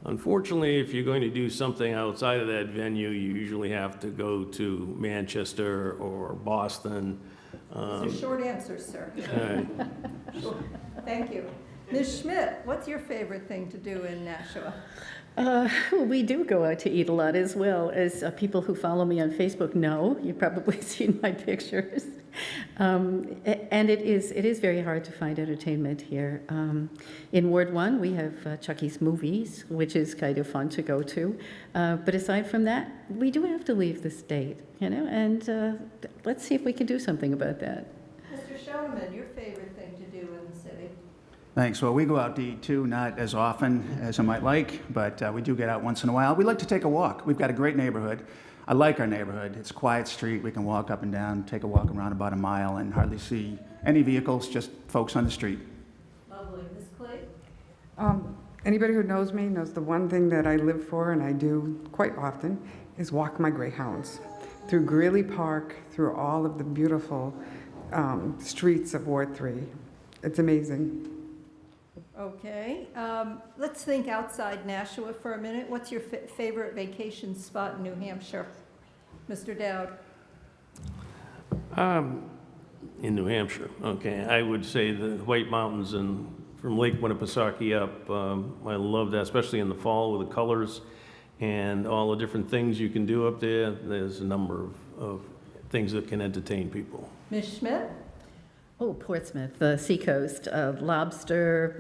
Unfortunately, if you're going to do something outside of that venue, you usually have to go to Manchester or Boston. These are short answers, sir. All right. Thank you. Ms. Schmidt, what's your favorite thing to do in Nashua? We do go out to eat a lot as well. As people who follow me on Facebook know, you've probably seen my pictures. And it is very hard to find entertainment here. In Ward 1, we have Chucky's Movies, which is kind of fun to go to. But aside from that, we do have to leave the state, and let's see if we can do something about that. Mr. Schoeneman, your favorite thing to do in the city? Thanks. Well, we go out to eat too, not as often as I might like, but we do get out once in a while. We like to take a walk. We've got a great neighborhood. I like our neighborhood. It's a quiet street. We can walk up and down, take a walk around about a mile, and hardly see any vehicles, just folks on the street. Lovely. Ms. Clay? Anybody who knows me knows the one thing that I live for, and I do quite often, is walk my greyhounds through Greeley Park, through all of the beautiful streets of Ward 3. It's amazing. Okay. Let's think outside Nashua for a minute. What's your favorite vacation spot in New Hampshire? Mr. Dowd? In New Hampshire, okay. I would say the White Mountains and from Lake Winnipesaukee up. I love that, especially in the fall with the colors and all the different things you can do up there. There's a number of things that can entertain people. Ms. Schmidt? Oh, Portsmouth, the seacoast, lobster,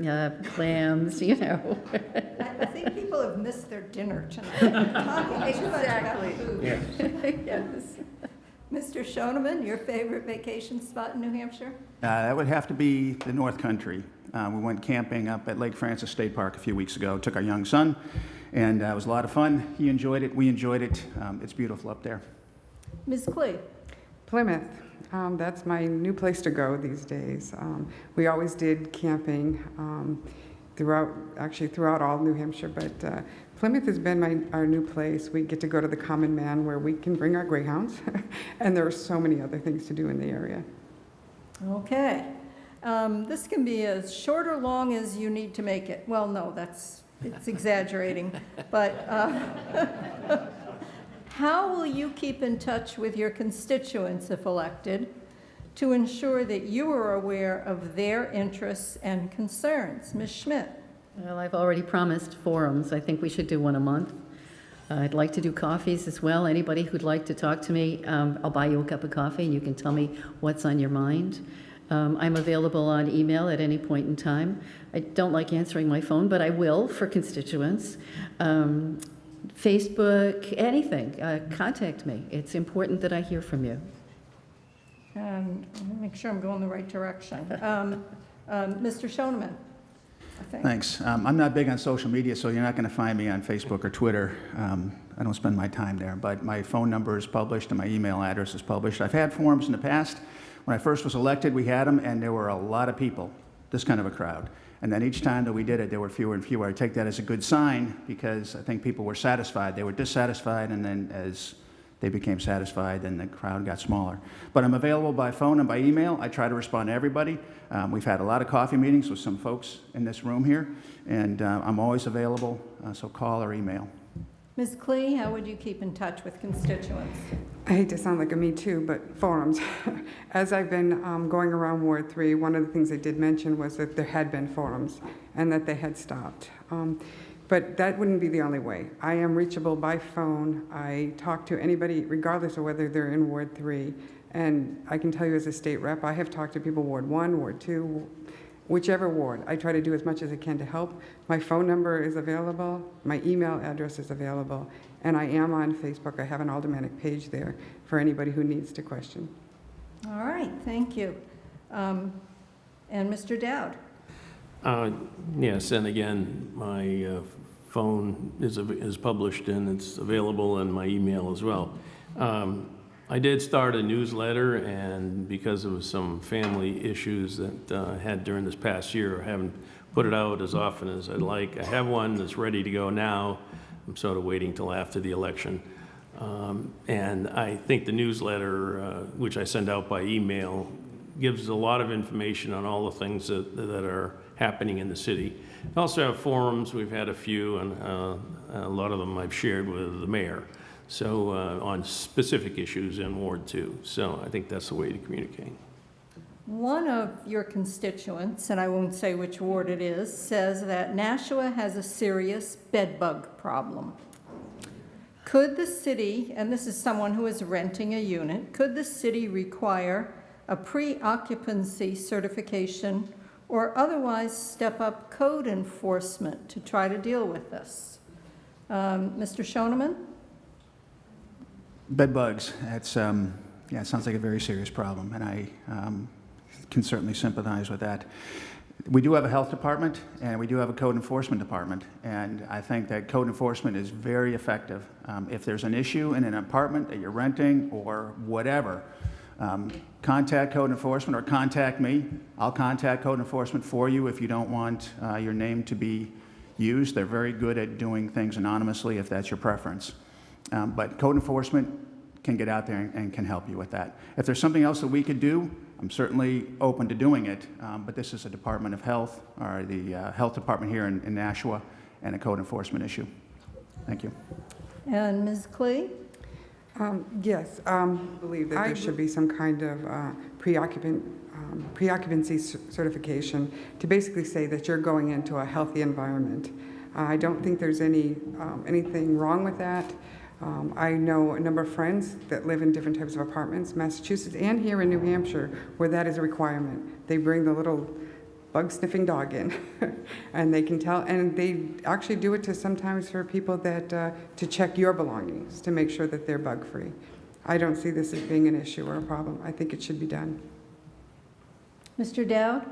clams, I think people have missed their dinner tonight. Talking too much about food. Yes. Mr. Schoeneman, your favorite vacation spot in New Hampshire? That would have to be the North Country. We went camping up at Lake Francis State Park a few weeks ago. Took our young son, and it was a lot of fun. He enjoyed it. We enjoyed it. It's beautiful up there. Ms. Clay? Plymouth. That's my new place to go these days. We always did camping throughout all New Hampshire, but Plymouth has been our new place. We get to go to the Common Man where we can bring our greyhounds, and there are so many other things to do in the area. Okay. This can be as short or long as you need to make it. Well, no, it's exaggerating, but how will you keep in touch with your constituents if elected to ensure that you are aware of their interests and concerns? Ms. Schmidt? Well, I've already promised forums. I think we should do one a month. I'd like to do coffees as well. Anybody who'd like to talk to me, I'll buy you a cup of coffee and you can tell me what's on your mind. I'm available on email at any point in time. I don't like answering my phone, but I will for constituents. Facebook, anything, contact me. It's important that I hear from you. Let me make sure I'm going the right direction. Mr. Schoeneman, I think. Thanks. I'm not big on social media, so you're not going to find me on Facebook or Twitter. I don't spend my time there, but my phone number is published and my email address is published. I've had forums in the past. When I first was elected, we had them, and there were a lot of people, this kind of a crowd. And then each time that we did it, there were fewer and fewer. I take that as a good sign because I think people were satisfied. They were dissatisfied, and then as they became satisfied, then the crowd got smaller. But I'm available by phone and by email. I try to respond to everybody. We've had a lot of coffee meetings with some folks in this room here, and I'm always available, so call or email. Ms. Klee, how would you keep in touch with constituents? I hate to sound like a me too, but forums. As I've been going around Ward 3, one of the things they did mention was that there had been forums and that they had stopped. But that wouldn't be the only way. I am reachable by phone. I talk to anybody, regardless of whether they're in Ward 3. And I can tell you as a state rep, I have talked to people Ward 1, Ward 2, whichever ward. I try to do as much as I can to help. My phone number is available. My email address is available. And I am on Facebook. I have an aldermanic page there for anybody who needs to question. All right, thank you. And Mr. Dowd? Yes, and again, my phone is published and it's available, and my email as well. I did start a newsletter, and because of some family issues that I had during this past year, I haven't put it out as often as I'd like. I have one that's ready to go now. I'm sort of waiting till after the election. And I think the newsletter, which I send out by email, gives a lot of information on all the things that are happening in the city. We also have forums. We've had a few, and a lot of them I've shared with the mayor. So on specific issues in Ward 2. So I think that's the way to communicate. One of your constituents, and I won't say which ward it is, says that Nashua has a serious bedbug problem. Could the city, and this is someone who is renting a unit, could the city require a pre-occupancy certification or otherwise step up code enforcement to try to deal with this? Mr. Schoeneman? Bed bugs, that's, yeah, it sounds like a very serious problem, and I can certainly sympathize with that. We do have a health department, and we do have a code enforcement department, and I think that code enforcement is very effective. If there's an issue in an apartment that you're renting or whatever, contact code enforcement or contact me. I'll contact code enforcement for you if you don't want your name to be used. They're very good at doing things anonymously if that's your preference. But code enforcement can get out there and can help you with that. If there's something else that we could do, I'm certainly open to doing it, but this is a Department of Health, or the Health Department here in Nashua, and a code enforcement issue. Thank you. And Ms. Klee? Yes, I believe that there should be some kind of pre-occupancy certification to basically say that you're going into a healthy environment. I don't think there's anything wrong with that. I know a number of friends that live in different types of apartments, Massachusetts and here in New Hampshire, where that is a requirement. They bring the little bug-sniffing dog in, and they can tell, and they actually do it to sometimes for people that, to check your belongings, to make sure that they're bug-free. I don't see this as being an issue or a problem. I think it should be done. Mr. Dowd?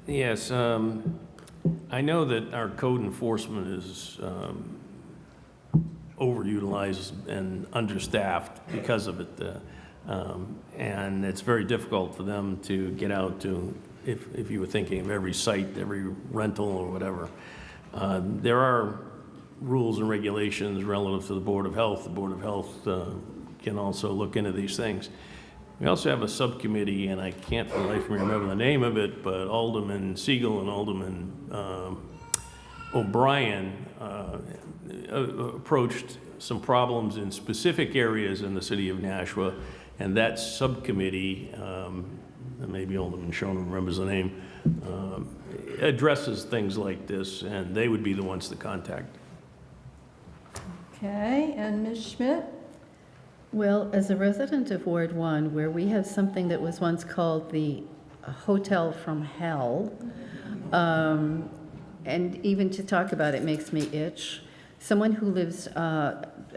Yes, I know that our code enforcement is overutilized and understaffed because of it. And it's very difficult for them to get out to, if you were thinking of every site, every rental or whatever. There are rules and regulations relative to the Board of Health. The Board of Health can also look into these things. We also have a subcommittee, and I can't for the life of me remember the name of it, but Alderman Siegel and Alderman O'Brien approached some problems in specific areas in the city of Nashua, and that subcommittee, maybe Alderman Schoen remembers the name, addresses things like this, and they would be the ones to contact. Okay, and Ms. Schmidt? Well, as a resident of Ward 1, where we have something that was once called the Hotel from Hell, and even to talk about it makes me itch. Someone who lives,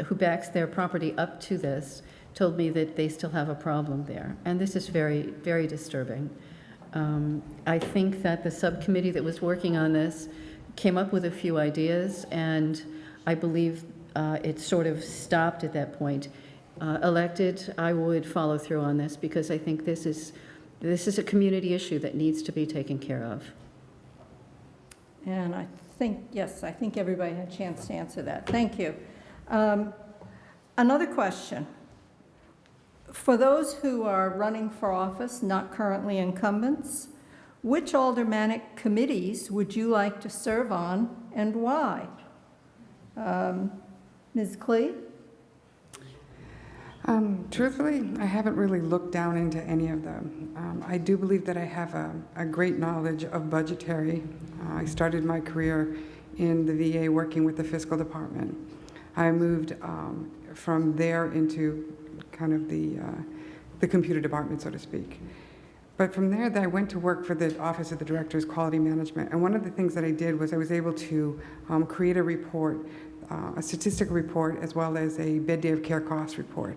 who backs their property up to this told me that they still have a problem there. And this is very, very disturbing. I think that the subcommittee that was working on this came up with a few ideas, and I believe it sort of stopped at that point. Elected, I would follow through on this because I think this is a community issue that needs to be taken care of. And I think, yes, I think everybody had a chance to answer that. Thank you. Another question. For those who are running for office, not currently incumbents, which aldermanic committees would you like to serve on and why? Ms. Klee? Truthfully, I haven't really looked down into any of them. I do believe that I have a great knowledge of budgetary. I started my career in the VA working with the fiscal department. I moved from there into kind of the computer department, so to speak. But from there, I went to work for the Office of the Director's Quality Management. And one of the things that I did was I was able to create a report, a statistical report, as well as a bed day of care cost report.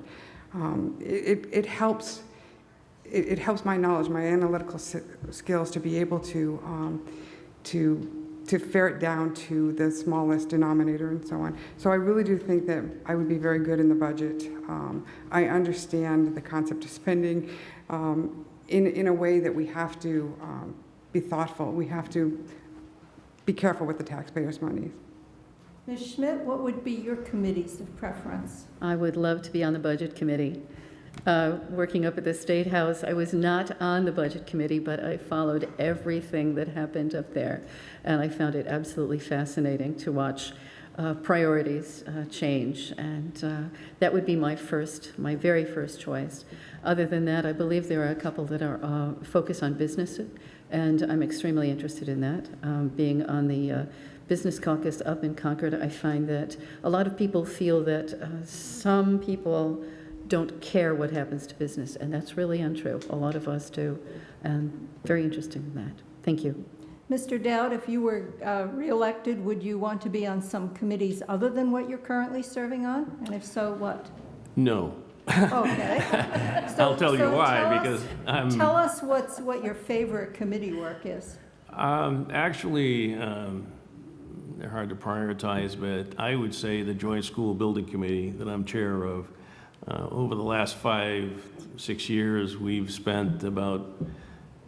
It helps my knowledge, my analytical skills to be able to ferret down to the smallest denominator and so on. So I really do think that I would be very good in the budget. I understand the concept of spending in a way that we have to be thoughtful. We have to be careful with the taxpayers' money. Ms. Schmidt, what would be your committees of preference? I would love to be on the Budget Committee. Working up at the State House, I was not on the Budget Committee, but I followed everything that happened up there, and I found it absolutely fascinating to watch priorities change, and that would be my very first choice. Other than that, I believe there are a couple that are focused on business, and I'm extremely interested in that. Being on the Business Caucus up in Concord, I find that a lot of people feel that some people don't care what happens to business, and that's really untrue. A lot of us do, and very interested in that. Thank you. Mr. Dowd, if you were reelected, would you want to be on some committees other than what you're currently serving on? And if so, what? No. Okay. I'll tell you why, tell us- because I'm... Tell us what your favorite committee work is. Actually, they're hard to prioritize, but I would say the Joint School Building Committee that I'm chair of, over the last 5-6 years, we've spent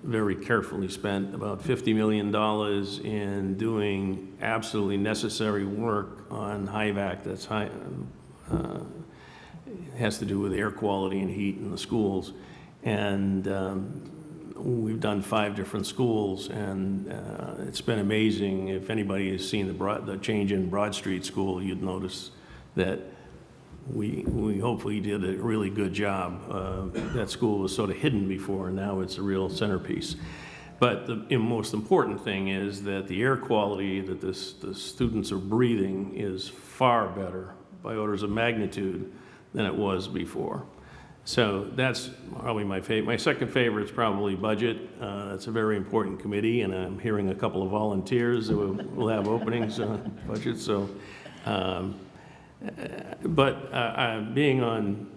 very carefully spent about $50 million in doing absolutely necessary work on HIVAC that's has to do with air quality and heat in the schools. And we've done 5 different schools, and it's been amazing. If anybody has seen the change in Broad Street School, you'd notice that we hopefully did a really good job. That school was sort of hidden before, and now it's a real centerpiece. But the most important thing is that the air quality that the students are breathing is far better by orders of magnitude than it was before. So that's probably my favorite. My second favorite is probably budget. It's a very important committee, and I'm hearing a couple of volunteers that will have openings on budget. So, being on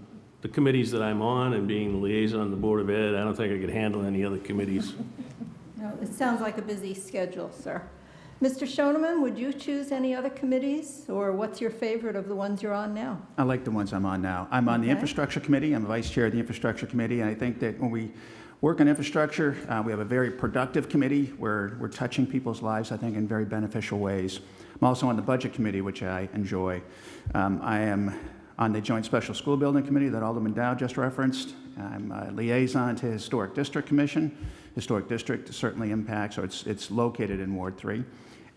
the committees that I'm on and being the liaison on the Board of Ed, I don't think I could handle any other committees. No, it sounds like a busy schedule, sir. Mr. Shoneman, would you choose any other committees, or what's your favorite of the ones you're on now? I like the ones I'm on now. I'm on the Okay. Infrastructure Committee. I'm vice chair of the Infrastructure Committee, and I think that when we work on infrastructure, we have a very productive committee where we're touching people's lives, I think, in very beneficial ways. I'm also on the Budget Committee, which I enjoy. I am on the Joint Special School Building Committee that Alderman Dow just referenced. I'm a liaison to Historic District Commission. Historic District certainly impacts, or it's located in Ward 3.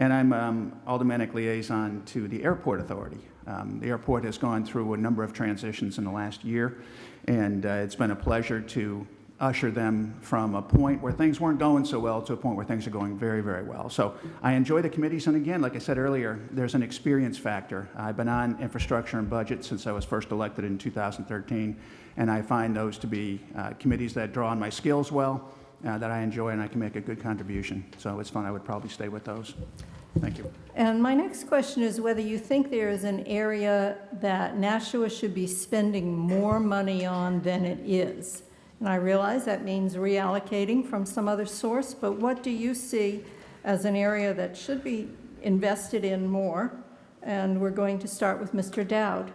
And I'm aldermanic liaison to the Airport Authority. The airport has gone through a number of transitions in the last year, and it's been a pleasure to usher them from a point where things weren't going so well to a point where things are going very, very well. So I enjoy the committees, and again, like I said earlier, there's an experience factor. I've been on infrastructure and budget since I was first elected in 2013, and I find those to be committees that draw on my skills well, that I enjoy, and I can make a good contribution. So it's fun. I would probably stay with those. Thank you. And my next question is whether you think there is an area that Nashua should be spending more money on than it is. And I realize that means reallocating from some other source, but what do you see as an area that should be invested in more? And we're going to start with Mr. Dowd.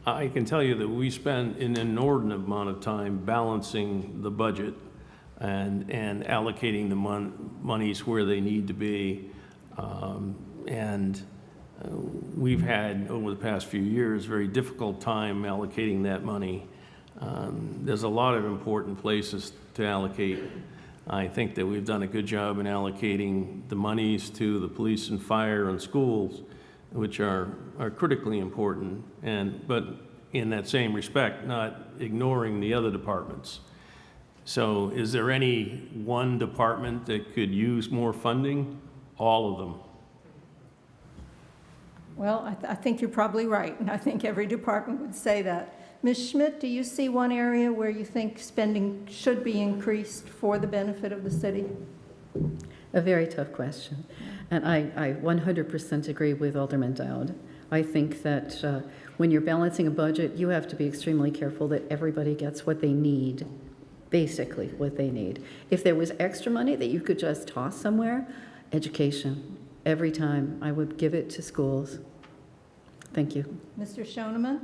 I can tell you that we spend an inordinate amount of time balancing the budget and allocating the monies where they need to be. We've had, over the past few years, very difficult time allocating that money. There's a lot of important places to allocate. I think that we've done a good job in allocating the monies to the police and fire and schools, which are critically important, but in that same respect, not ignoring the other departments. So is there any one department that could use more funding? All of them. Well, I think you're probably right, and I think every department would say that. Ms. Schmidt, do you see one area where you think spending should be increased for the benefit of the city? A very tough question. And I 100% agree with Alderman Dowd. I think that when you're balancing a budget, you have to be extremely careful that everybody gets what they need, basically what they need. If there was extra money that you could just toss somewhere, education, every time I would give it to schools. Thank you. Mr. Schoeneman?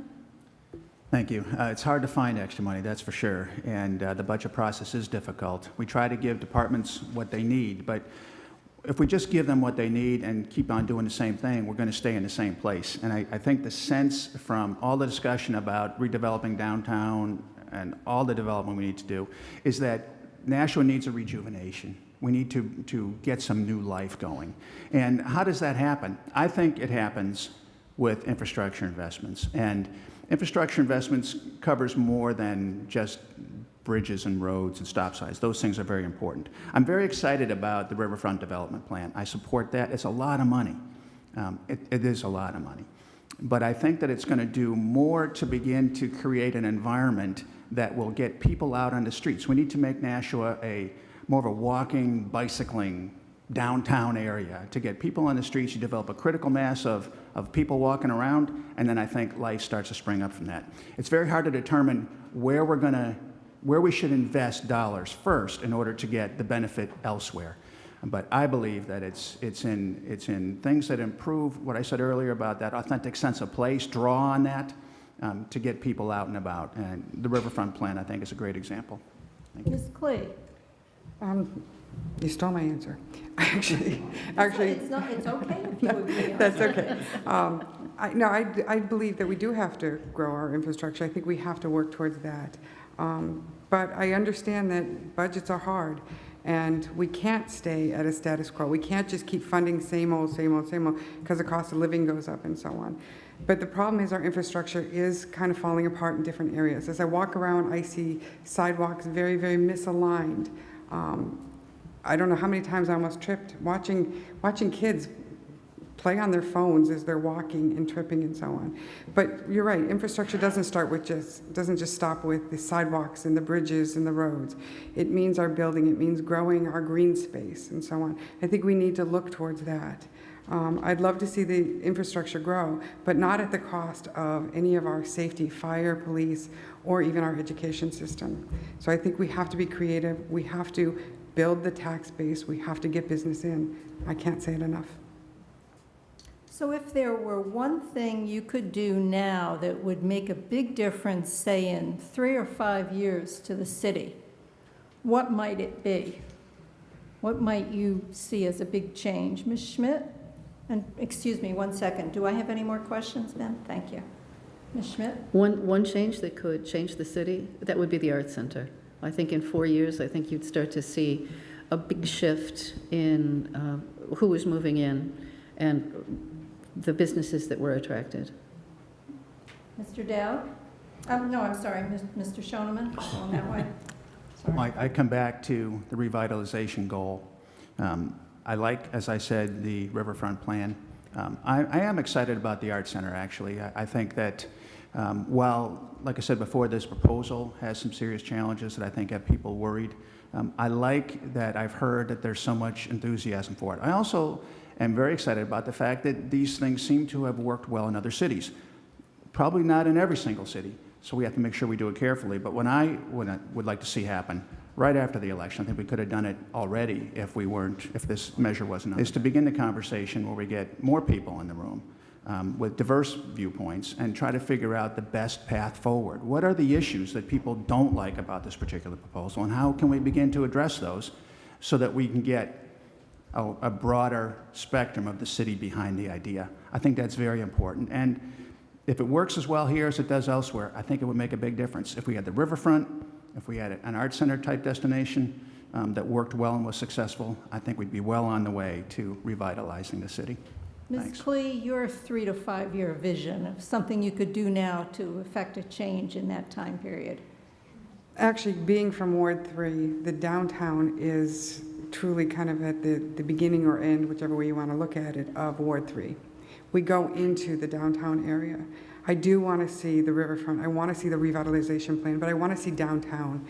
Thank you. It's hard to find extra money, that's for sure, and the budget process is difficult. We try to give departments what they need, but if we just give them what they need and keep on doing the same thing, we're going to stay in the same place. And I think the sense from all the discussion about redeveloping downtown and all the development we need to do is that Nashua needs a rejuvenation. We need to get some new life going. And how does that happen? I think it happens with infrastructure investments. And infrastructure investments covers more than just bridges and roads and stop signs. Those things are very important. I'm very excited about the Riverfront Development Plan. I support that. It's a lot of money. It is a lot of money. But I think that it's going to do more to begin to create an environment that will get people out on the streets. We need to make Nashua more of a walking, bicycling, downtown area. To get people on the streets, you develop a critical mass of people walking around, and then I think life starts to spring up from that. It's very hard to determine where we should invest dollars first in order to get the benefit elsewhere. But I believe that it's in things that improve what I said earlier about that authentic sense of place, draw on that to get people out and about. And the Riverfront Plan, I think, is a great example. Thank you. Ms. Klee? You stole my answer. Actually, It's okay if you agree. that's okay. I believe that we do have to grow our infrastructure. I think we have to work towards that. But I understand that budgets are hard, and we can't stay at a status quo. We can't just keep funding same old, because the cost of living goes up and so on. But the problem is our infrastructure is kind of falling apart in different areas. As I walk around, I see sidewalks very, very misaligned. I don't know how many times I almost tripped watching kids play on their phones as they're walking and tripping and so on. But you're right, infrastructure doesn't just stop with the sidewalks and the bridges and the roads. It means our building, it means growing our green space and so on. I think we need to look towards that. I'd love to see the infrastructure grow, but not at the cost of any of our safety, fire, police, or even our education system. So I think we have to be creative. We have to build the tax base. We have to get business in. I can't say it enough. So if there were one thing you could do now that would make a big difference, say in 3 or 5 years to the city, what might it be? What might you see as a big change? Ms. Schmidt? And excuse me, 1 second. Do I have any more questions, Ben? Thank you. Ms. Schmidt? One change that could change the city, that would be the Arts Center. I think in 4 years, I think you'd start to see a big shift in who was moving in and the businesses that were attracted. Mr. Dowd? No, I'm sorry, Mr. Schoeneman, on that way. Sorry. I come back to the revitalization goal. I like, as I said, the Riverfront Plan. I am excited about the Art Center, actually. I think that while, like I said before, this proposal has some serious challenges that I think have people worried, I like that I've heard that there's so much enthusiasm for it. I also am very excited about the fact that these things seem to have worked well in other cities. Probably not in every single city, so we have to make sure we do it carefully. But what I would like to see happen right after the election, I think we could have done it already if this measure wasn't on, is to begin the conversation where we get more people in the room with diverse viewpoints and try to figure out the best path forward. What are the issues that people don't like about this particular proposal, and how can we begin to address those so that we can get a broader spectrum of the city behind the idea? I think that's very important. And if it works as well here as it does elsewhere, I think it would make a big difference. If we had the riverfront, if we had an art center type destination that worked well and was successful, I think we'd be well on the way to revitalizing the city. Ms. Thanks. Klee, your 3 to 5 year vision of something you could do now to effect a change in that time period. Actually, being from Ward 3, the downtown is truly kind of at the beginning or end, whichever way you want to look at it, of Ward 3. We go into the downtown area. I do want to see the riverfront. I want to see the revitalization plan, but I want to see downtown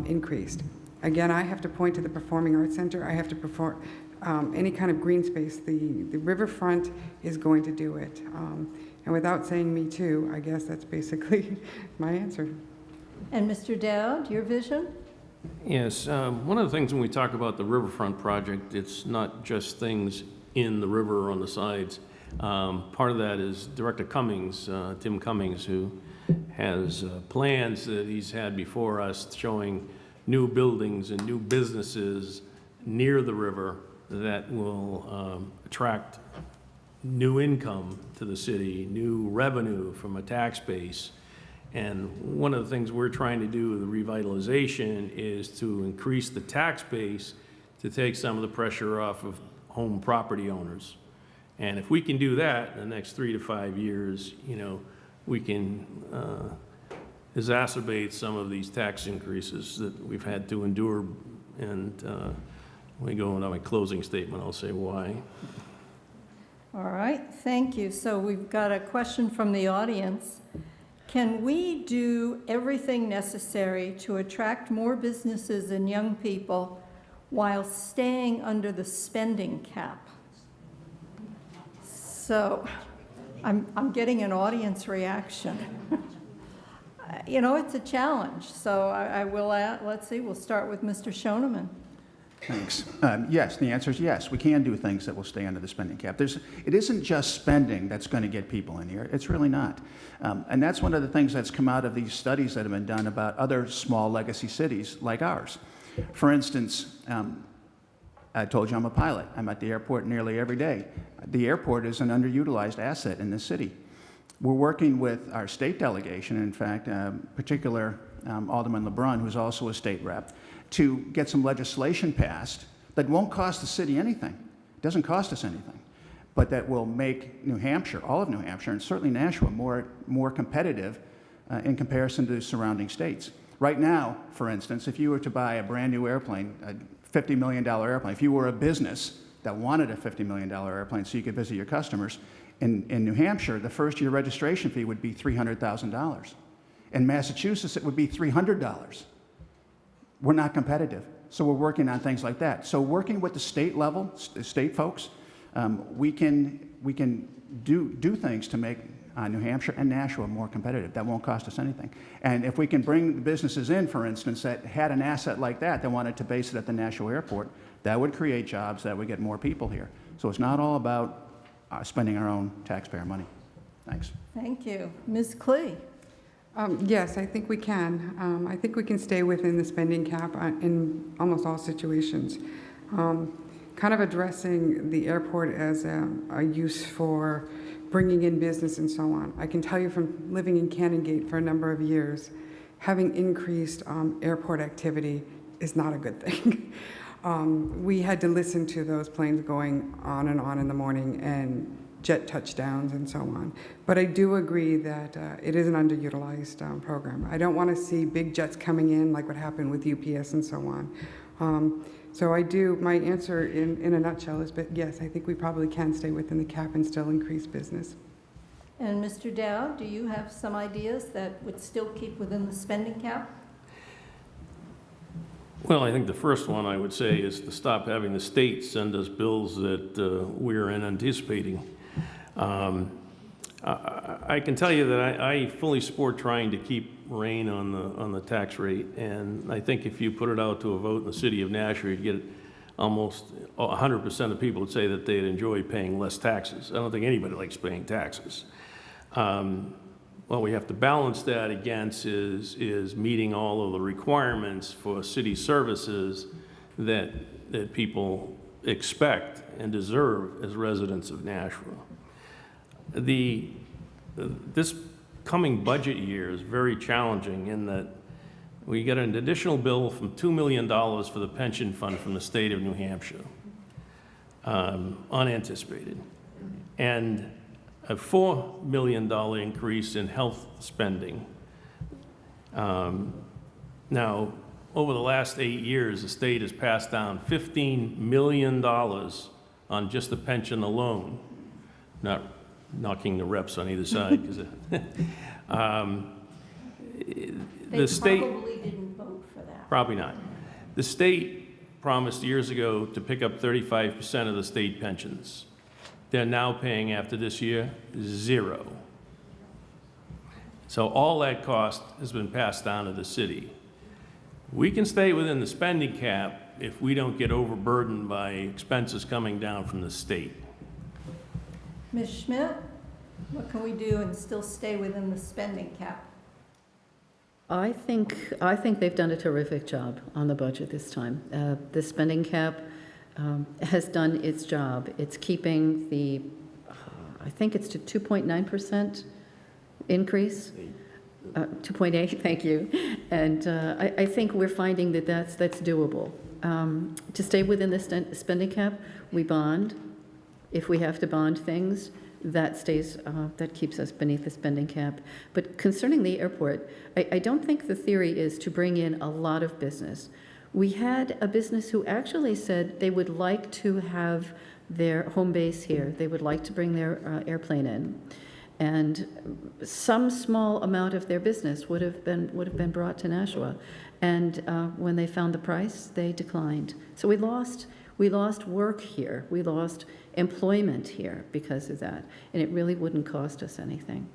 increased. Again, I have to point to the Performing Arts Center. I have to perform any kind of green space. The riverfront is going to do it. And without saying me too, I guess that's basically my answer. And Mr. Dowd, your vision? Yes, one of the things when we talk about the riverfront project, it's not just things in the river or on the sides. Part of that is Director Cummings, Tim Cummings, who has plans that he's had before us showing new buildings and new businesses near the river that will attract new income to the city, new revenue from a tax base. And one of the things we're trying to do with the revitalization is to increase the tax base to take some of the pressure off of home property owners. And if we can do that in the next 3 to 5 years, you know, we can exacerbate some of these tax increases that we've had to endure. And when we go into my closing statement, I'll say why. All right, thank you. So we've got a question from the audience. Can we do everything necessary to attract more businesses and young people while staying under the spending cap? So I'm getting an audience reaction. You know, it's a challenge. So I will, let's see, we'll start with Mr. Schoeneman. Thanks. Yes, the answer is yes. We can do things that will stay under the spending cap. It isn't just spending that's going to get people in here. It's really not. And that's one of the things that's come out of these studies that have been done about other small legacy cities like ours. For instance, I told you I'm a pilot. I'm at the airport nearly every day. The airport is an underutilized asset in the city. We're working with our state delegation, in fact, particular Alderman LeBrun, who's also a state rep, to get some legislation passed that won't cost the city anything. It doesn't cost us anything, but that will make New Hampshire, all of New Hampshire, and certainly Nashua, more competitive in comparison to the surrounding states. Right now, for instance, if you were to buy a brand new airplane, a $50 million airplane, if you were a business that wanted a $50 million airplane so you could visit your customers, in New Hampshire, the first year registration fee would be $300,000. In Massachusetts, it would be $300. We're not competitive. So we're working on things like that. So working with the state level, state folks, we can do things to make New Hampshire and Nashua more competitive. That won't cost us anything. And if we can bring the businesses in, for instance, that had an asset like that wanted to base it at the Nashua airport, that would create jobs, that would get more people here. So it's not all about spending our own taxpayer money. Thanks. Thank you. Ms. Klee? Yes, I think we can. I think we can stay within the spending cap in almost all situations. Kind of addressing the airport as a use for bringing in business and so on. I can tell you from living in Canongate for a number of years, having increased airport activity is not a good thing. We had to listen to those planes going on in the morning and jet touchdowns and so on. But I do agree that it is an underutilized program. I don't want to see big jets coming in like what happened with UPS and so on. So I do, my answer in a nutshell is, but yes, I think we probably can stay within the cap and still increase business. And Mr. Dowd, do you have some ideas that would still keep within the spending cap? Well, I think the first one I would say is to stop having the state send us bills that we're anticipating. I can tell you that I fully support trying to keep rein on the tax rate, and I think if you put it out to a vote in the city of Nashua, you'd get almost 100% of people would say that they'd enjoy paying less taxes. I don't think anybody likes paying taxes. What we have to balance that against is meeting all of the requirements for city services that people expect and deserve as residents of Nashua. This coming budget year is very challenging in that we get an additional bill from $2 million for the pension fund from the state of New Hampshire, unanticipated. and a $4 million increase in health spending. Now, over the last 8 years, the state has passed down $15 million on just the pension alone. Not knocking the reps on either side, because They the state probably didn't vote for that. probably not. The state promised years ago to pick up 35% of the state pensions. They're now paying, after this year, 0. So all that cost has been passed down to the city. We can stay within the spending cap if we don't get overburdened by expenses coming down from the state. Ms. Schmidt, what can we do and still stay within the spending cap? I think they've done a terrific job on the budget this time. The spending cap has done its job. It's keeping the, I think it's to 2.9% increase. 2.8, thank you. And I think we're finding that that's doable. To stay within the spending cap, we bond. If we have to bond things, that stays, that keeps us beneath the spending cap. But concerning the airport, I don't think the theory is to bring in a lot of business. We had a business who actually said they would like to have their home base here. They would like to bring their airplane in. And some small amount of their business would have been brought to Nashua. And when they found the price, they declined. So we lost work here. We lost employment here because of that. And it really wouldn't cost us anything.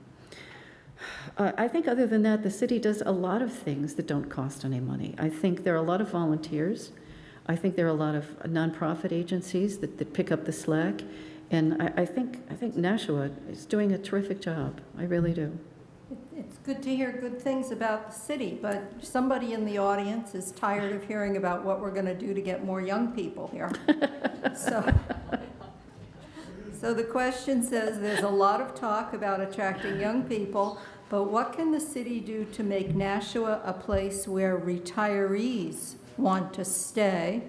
I think other than that, the city does a lot of things that don't cost any money. I think there are a lot of volunteers. I think there are a lot of nonprofit agencies that pick up the slack. And I think Nashua is doing a terrific job. I really do. It's good to hear good things about the city, but somebody in the audience is tired of hearing about what we're going to do to get more young people here. So the question says there's a lot of talk about attracting young people, but what can the city do to make Nashua a place where retirees want to stay,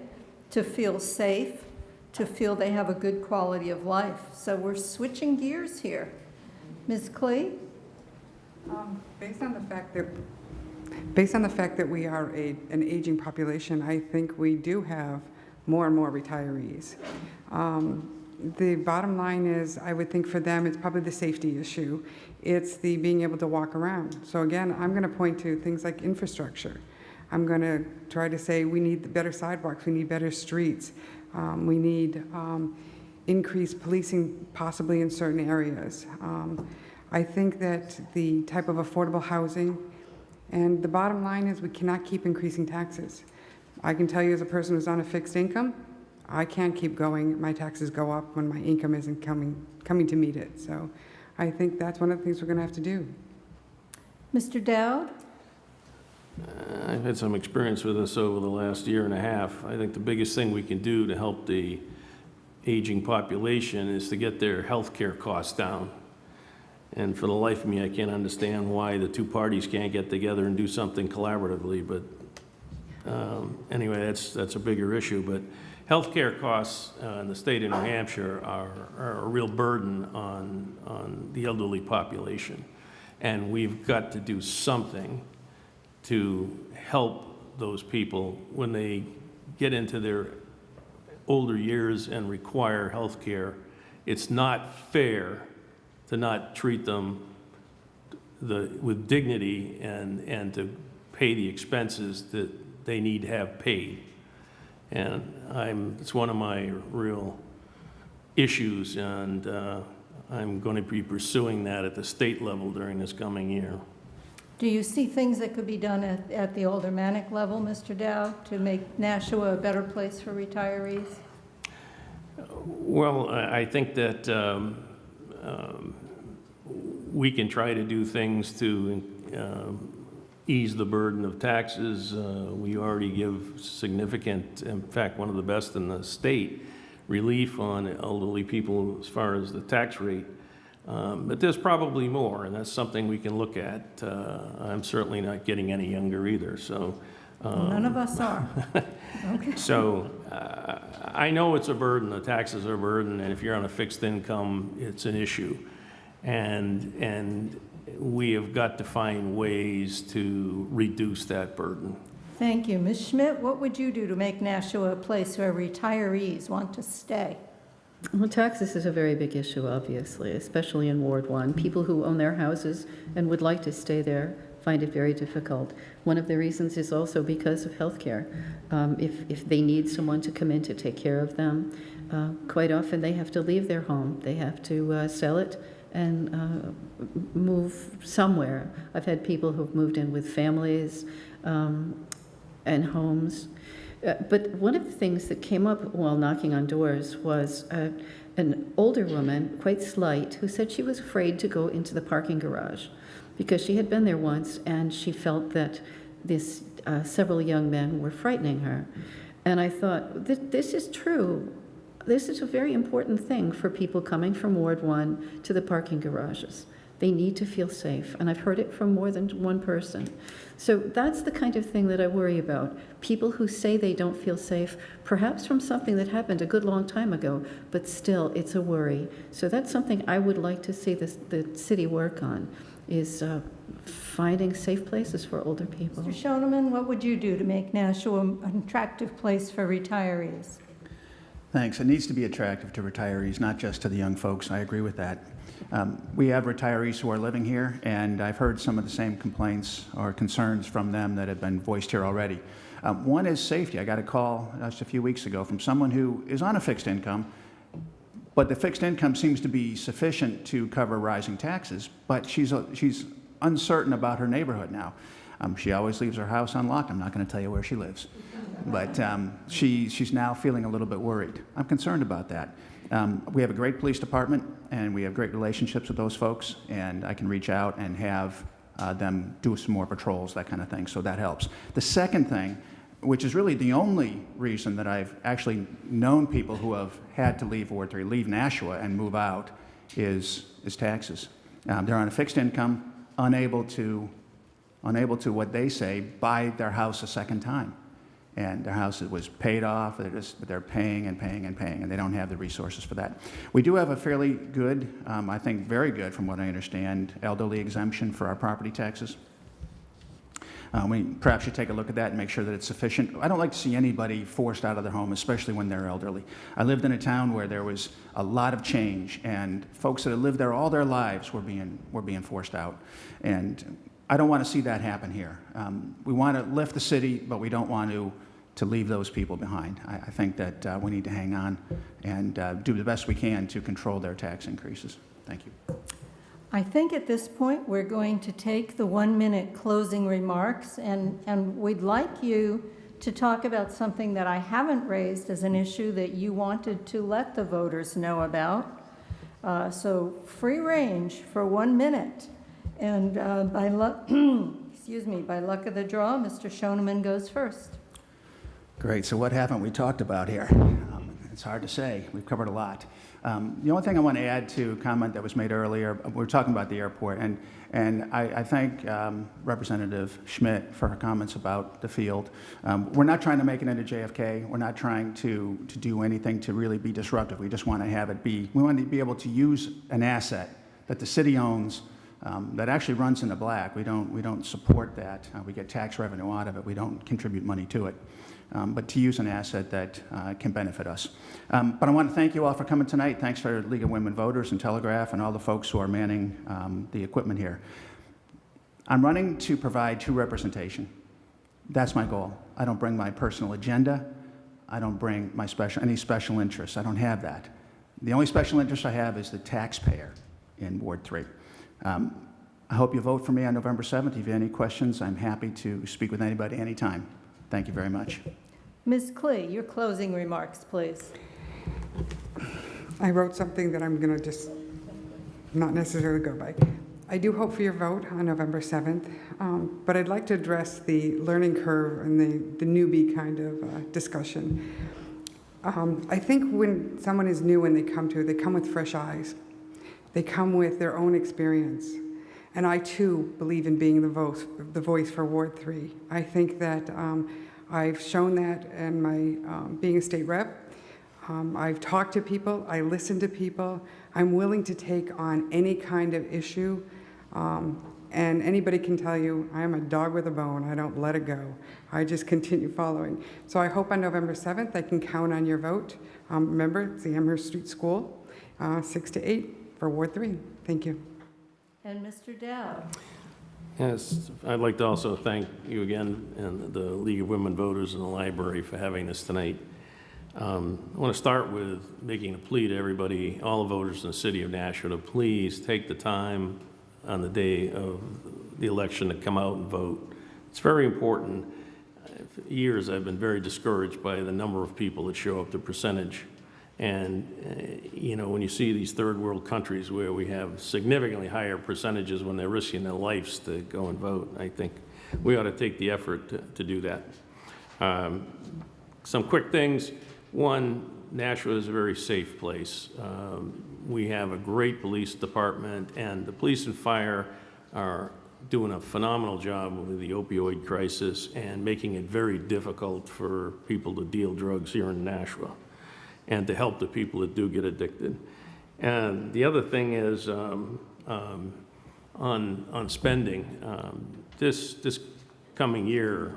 to feel safe, to feel they have a good quality of life? So we're switching gears here. Ms. Klee? Based on the fact that we are an aging population, I think we do have more and more retirees. The bottom line is, I would think for them, it's probably the safety issue. It's the being able to walk around. So again, I'm going to point to things like infrastructure. I'm going to try to say we need better sidewalks, we need better streets, we need increased policing possibly in certain areas. I think that the type of affordable housing, and the bottom line is we cannot keep increasing taxes. I can tell you as a person who's on a fixed income, I can't keep going. My taxes go up when my income isn't coming to meet it. So I think that's one of the things we're going to have to do. Mr. Dowd? I've had some experience with this over the last year and a half. I think the biggest thing we can do to help the aging population is to get their health care costs down. And for the life of me, I can't understand why the two parties can't get together and do something collaboratively. But anyway, that's a bigger issue. But healthcare costs in the state of New Hampshire are a real burden on the elderly population. And we've got to do something to help those people when they get into their older years and require health care. It's not fair to not treat them with dignity and to pay the expenses that they need to have paid. And it's one of my real issues, and I'm going to be pursuing that at the state level during this coming year. Do you see things that could be done at the aldermanic level, Mr. Dowd, to make Nashua a better place for retirees? Well, I think that we can try to do things to ease the burden of taxes. We already give significant, in fact, one of the best in the state, relief on elderly people as far as the tax rate. But there's probably more, and that's something we can look at. I'm certainly not getting any younger either, so. None of us are. So I know it's a burden, the taxes are a burden, and if you're on a fixed income, it's an issue. And we have got to find ways to reduce that burden. Thank you. Ms. Schmidt, what would you do to make Nashua a place where retirees want to stay? Well, taxes is a very big issue, obviously, especially in Ward 1. People who own their houses and would like to stay there find it very difficult. One of the reasons is also because of health care. If they need someone to come in to take care of them, quite often they have to leave their home. They have to sell it and move somewhere. I've had people who've moved in with families and homes. But one of the things that came up while knocking on doors was an older woman, quite slight, who said she was afraid to go into the parking garage because she had been there once and she felt that several young men were frightening her. And I thought, this is true. This is a very important thing for people coming from Ward 1 to the parking garages. They need to feel safe, and I've heard it from more than one person. So that's the kind of thing that I worry about. People who say they don't feel safe, perhaps from something that happened a good long time ago, but still it's a worry. So that's something I would like to see the city work on, is finding safe places for older people. Mr. Schoeneman, what would you do to make Nashua an attractive place for retirees? Thanks. It needs to be attractive to retirees, not just to the young folks. I agree with that. We have retirees who are living here, and I've heard some of the same complaints or concerns from them that have been voiced here already. One is safety. I got a call just a few weeks ago from someone who is on a fixed income, but the fixed income seems to be sufficient to cover rising taxes, but she's uncertain about her neighborhood now. She always leaves her house unlocked. I'm not going to tell you where she lives. But she's now feeling a little bit worried. I'm concerned about that. We have a great police department, and we have great relationships with those folks, and I can reach out and have them do some more patrols, that kind of thing, so that helps. The second thing, which is really the only reason that I've actually known people who have had to leave Ward 3, leave Nashua and move out, is taxes. They're on a fixed income, unable to, what they say, buy their house a second time. And their house was paid off, they're paying and paying and paying, and they don't have the resources for that. We do have a fairly good, I think very good from what I understand, elderly exemption for our property taxes. We perhaps should take a look at that and make sure that it's sufficient. I don't like to see anybody forced out of their home, especially when they're elderly. I lived in a town where there was a lot of change, and folks that had lived there all their lives were being forced out. And I don't want to see that happen here. We want to lift the city, but we don't want to leave those people behind. I think that we need to hang on and do the best we can to control their tax increases. Thank you. I think at this point we're going to take the 1-minute closing remarks, and we'd like you to talk about something that I haven't raised as an issue that you wanted to let the voters know about. So free range for 1 minute. And by luck, by luck of the draw, Mr. Schoeneman goes first. Great. So what haven't we talked about here? It's hard to say. We've covered a lot. The only thing I want to add to a comment that was made earlier, we were talking about the airport, and I thank Representative Schmidt for her comments about the field. We're not trying to make it into JFK. We're not trying to do anything to really be disruptive. We just want to have it be, we want to be able to use an asset that the city owns that actually runs in the black. We don't support that. We get tax revenue out of it. We don't contribute money to it. But to use an asset that can benefit us. But I want to thank you all for coming tonight. Thanks for League of Women Voters and Telegraph and all the folks who are manning the equipment here. I'm running to provide true representation. That's my goal. I don't bring my personal agenda. I don't bring my any special interests. I don't have that. The only special interest I have is the taxpayer in Ward 3. I hope you vote for me on November 7th. If you have any questions, I'm happy to speak with anybody anytime. Thank you very much. Ms. Klee, your closing remarks, please. I wrote something that I'm going to just not necessarily go by. I do hope for your vote on November 7th, but I'd like to address the learning curve and the newbie kind of discussion. I think when someone is new and they come with fresh eyes. They come with their own experience. And I, too, believe in being the voice for Ward 3. I think that I've shown that in my being a state rep. I've talked to people, I listen to people. I'm willing to take on any kind of issue. And anybody can tell you, I'm a dog with a bone. I don't let it go. I just continue following. So I hope on November 7th I can count on your vote. Remember, it's the Amherst Street School, 6 to 8 for Ward 3. Thank you. And Mr. Dowd. Yes, I'd like to also thank you again and the League of Women Voters and the library for having us tonight. I want to start with making a plea to everybody, all the voters in the city of Nashua, to please take the time on the day of the election to come out and vote. It's very important. For years I've been very discouraged by the number of people that show up, the percentage. And, you know, when you see these third world countries where we have significantly higher percentages when they're risking their lives to go and vote, I think we ought to take the effort to do that. Some quick things. One, Nashua is a very safe place. We have a great police department, and the police and fire are doing a phenomenal job with the opioid crisis and making it very difficult for people to deal drugs here in Nashua and to help the people that do get addicted. And the other thing is on spending. This coming year,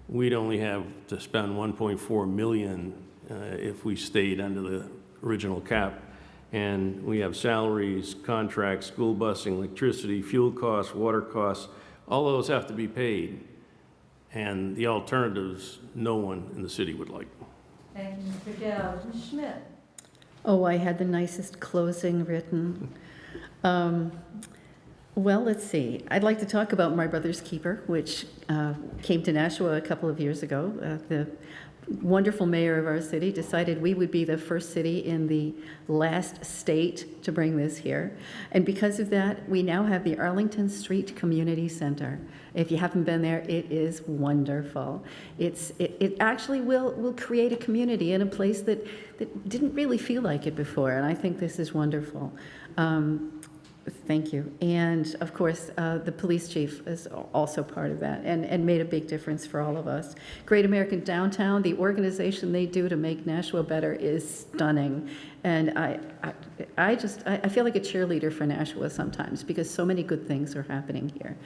we'd only have to spend $1.4 million if we stayed under the original cap. And we have salaries, contracts, school busing, electricity, fuel costs, water costs, all those have to be paid. And the alternatives, no one in the city would like. Thank you, Mr. Dowd. Ms. Schmidt. Oh, I had the nicest closing written. Well, let's see. I'd like to talk about My Brother's Keeper, which came to Nashua a couple of years ago. The wonderful mayor of our city decided we would be the first city in the last state to bring this here. And because of that, we now have the Arlington Street Community Center. If you haven't been there, it is wonderful. It actually will create a community in a place that didn't really feel like it before, and I think this is wonderful. Thank you. And of course, the police chief is also part of that and made a big difference for all of us. Great American Downtown, the organization they do to make Nashua better is stunning. And I feel like a cheerleader for Nashua sometimes because so many good things are happening here.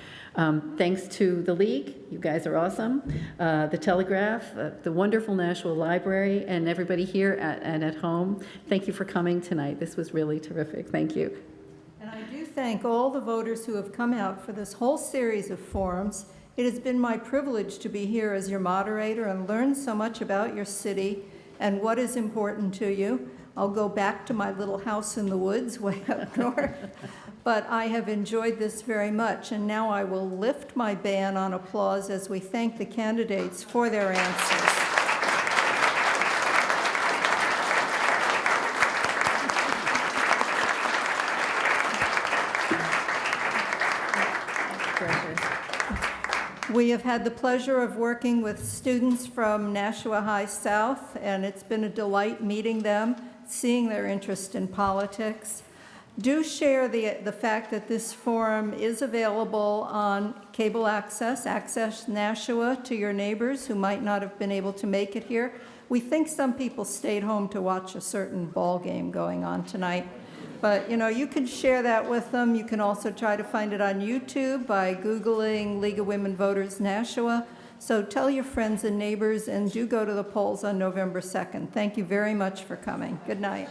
Thanks to the League, you guys are awesome. The Telegraph, the wonderful Nashua Library, and everybody here and at home. Thank you for coming tonight. This was really terrific. Thank you. And I do thank all the voters who have come out for this whole series of forums. It has been my privilege to be here as your moderator and learn so much about your city and what is important to you. I'll go back to my little house in the woods way up north, but I have enjoyed this very much. And now I will lift my ban on applause as we thank the candidates for their answers. We have had the pleasure of working with students from Nashua High South, and it's been a delight meeting them, seeing their interest in politics. Do share the fact that this forum is available on cable access Nashua to your neighbors who might not have been able to make it here. We think some people stayed home to watch a certain ball game going on tonight. But, you know, you can share that with them. You can also try to find it on YouTube by Googling League of Women Voters Nashua. So tell your friends and neighbors, and do go to the polls on November 2nd. Thank you very much for coming. Good night.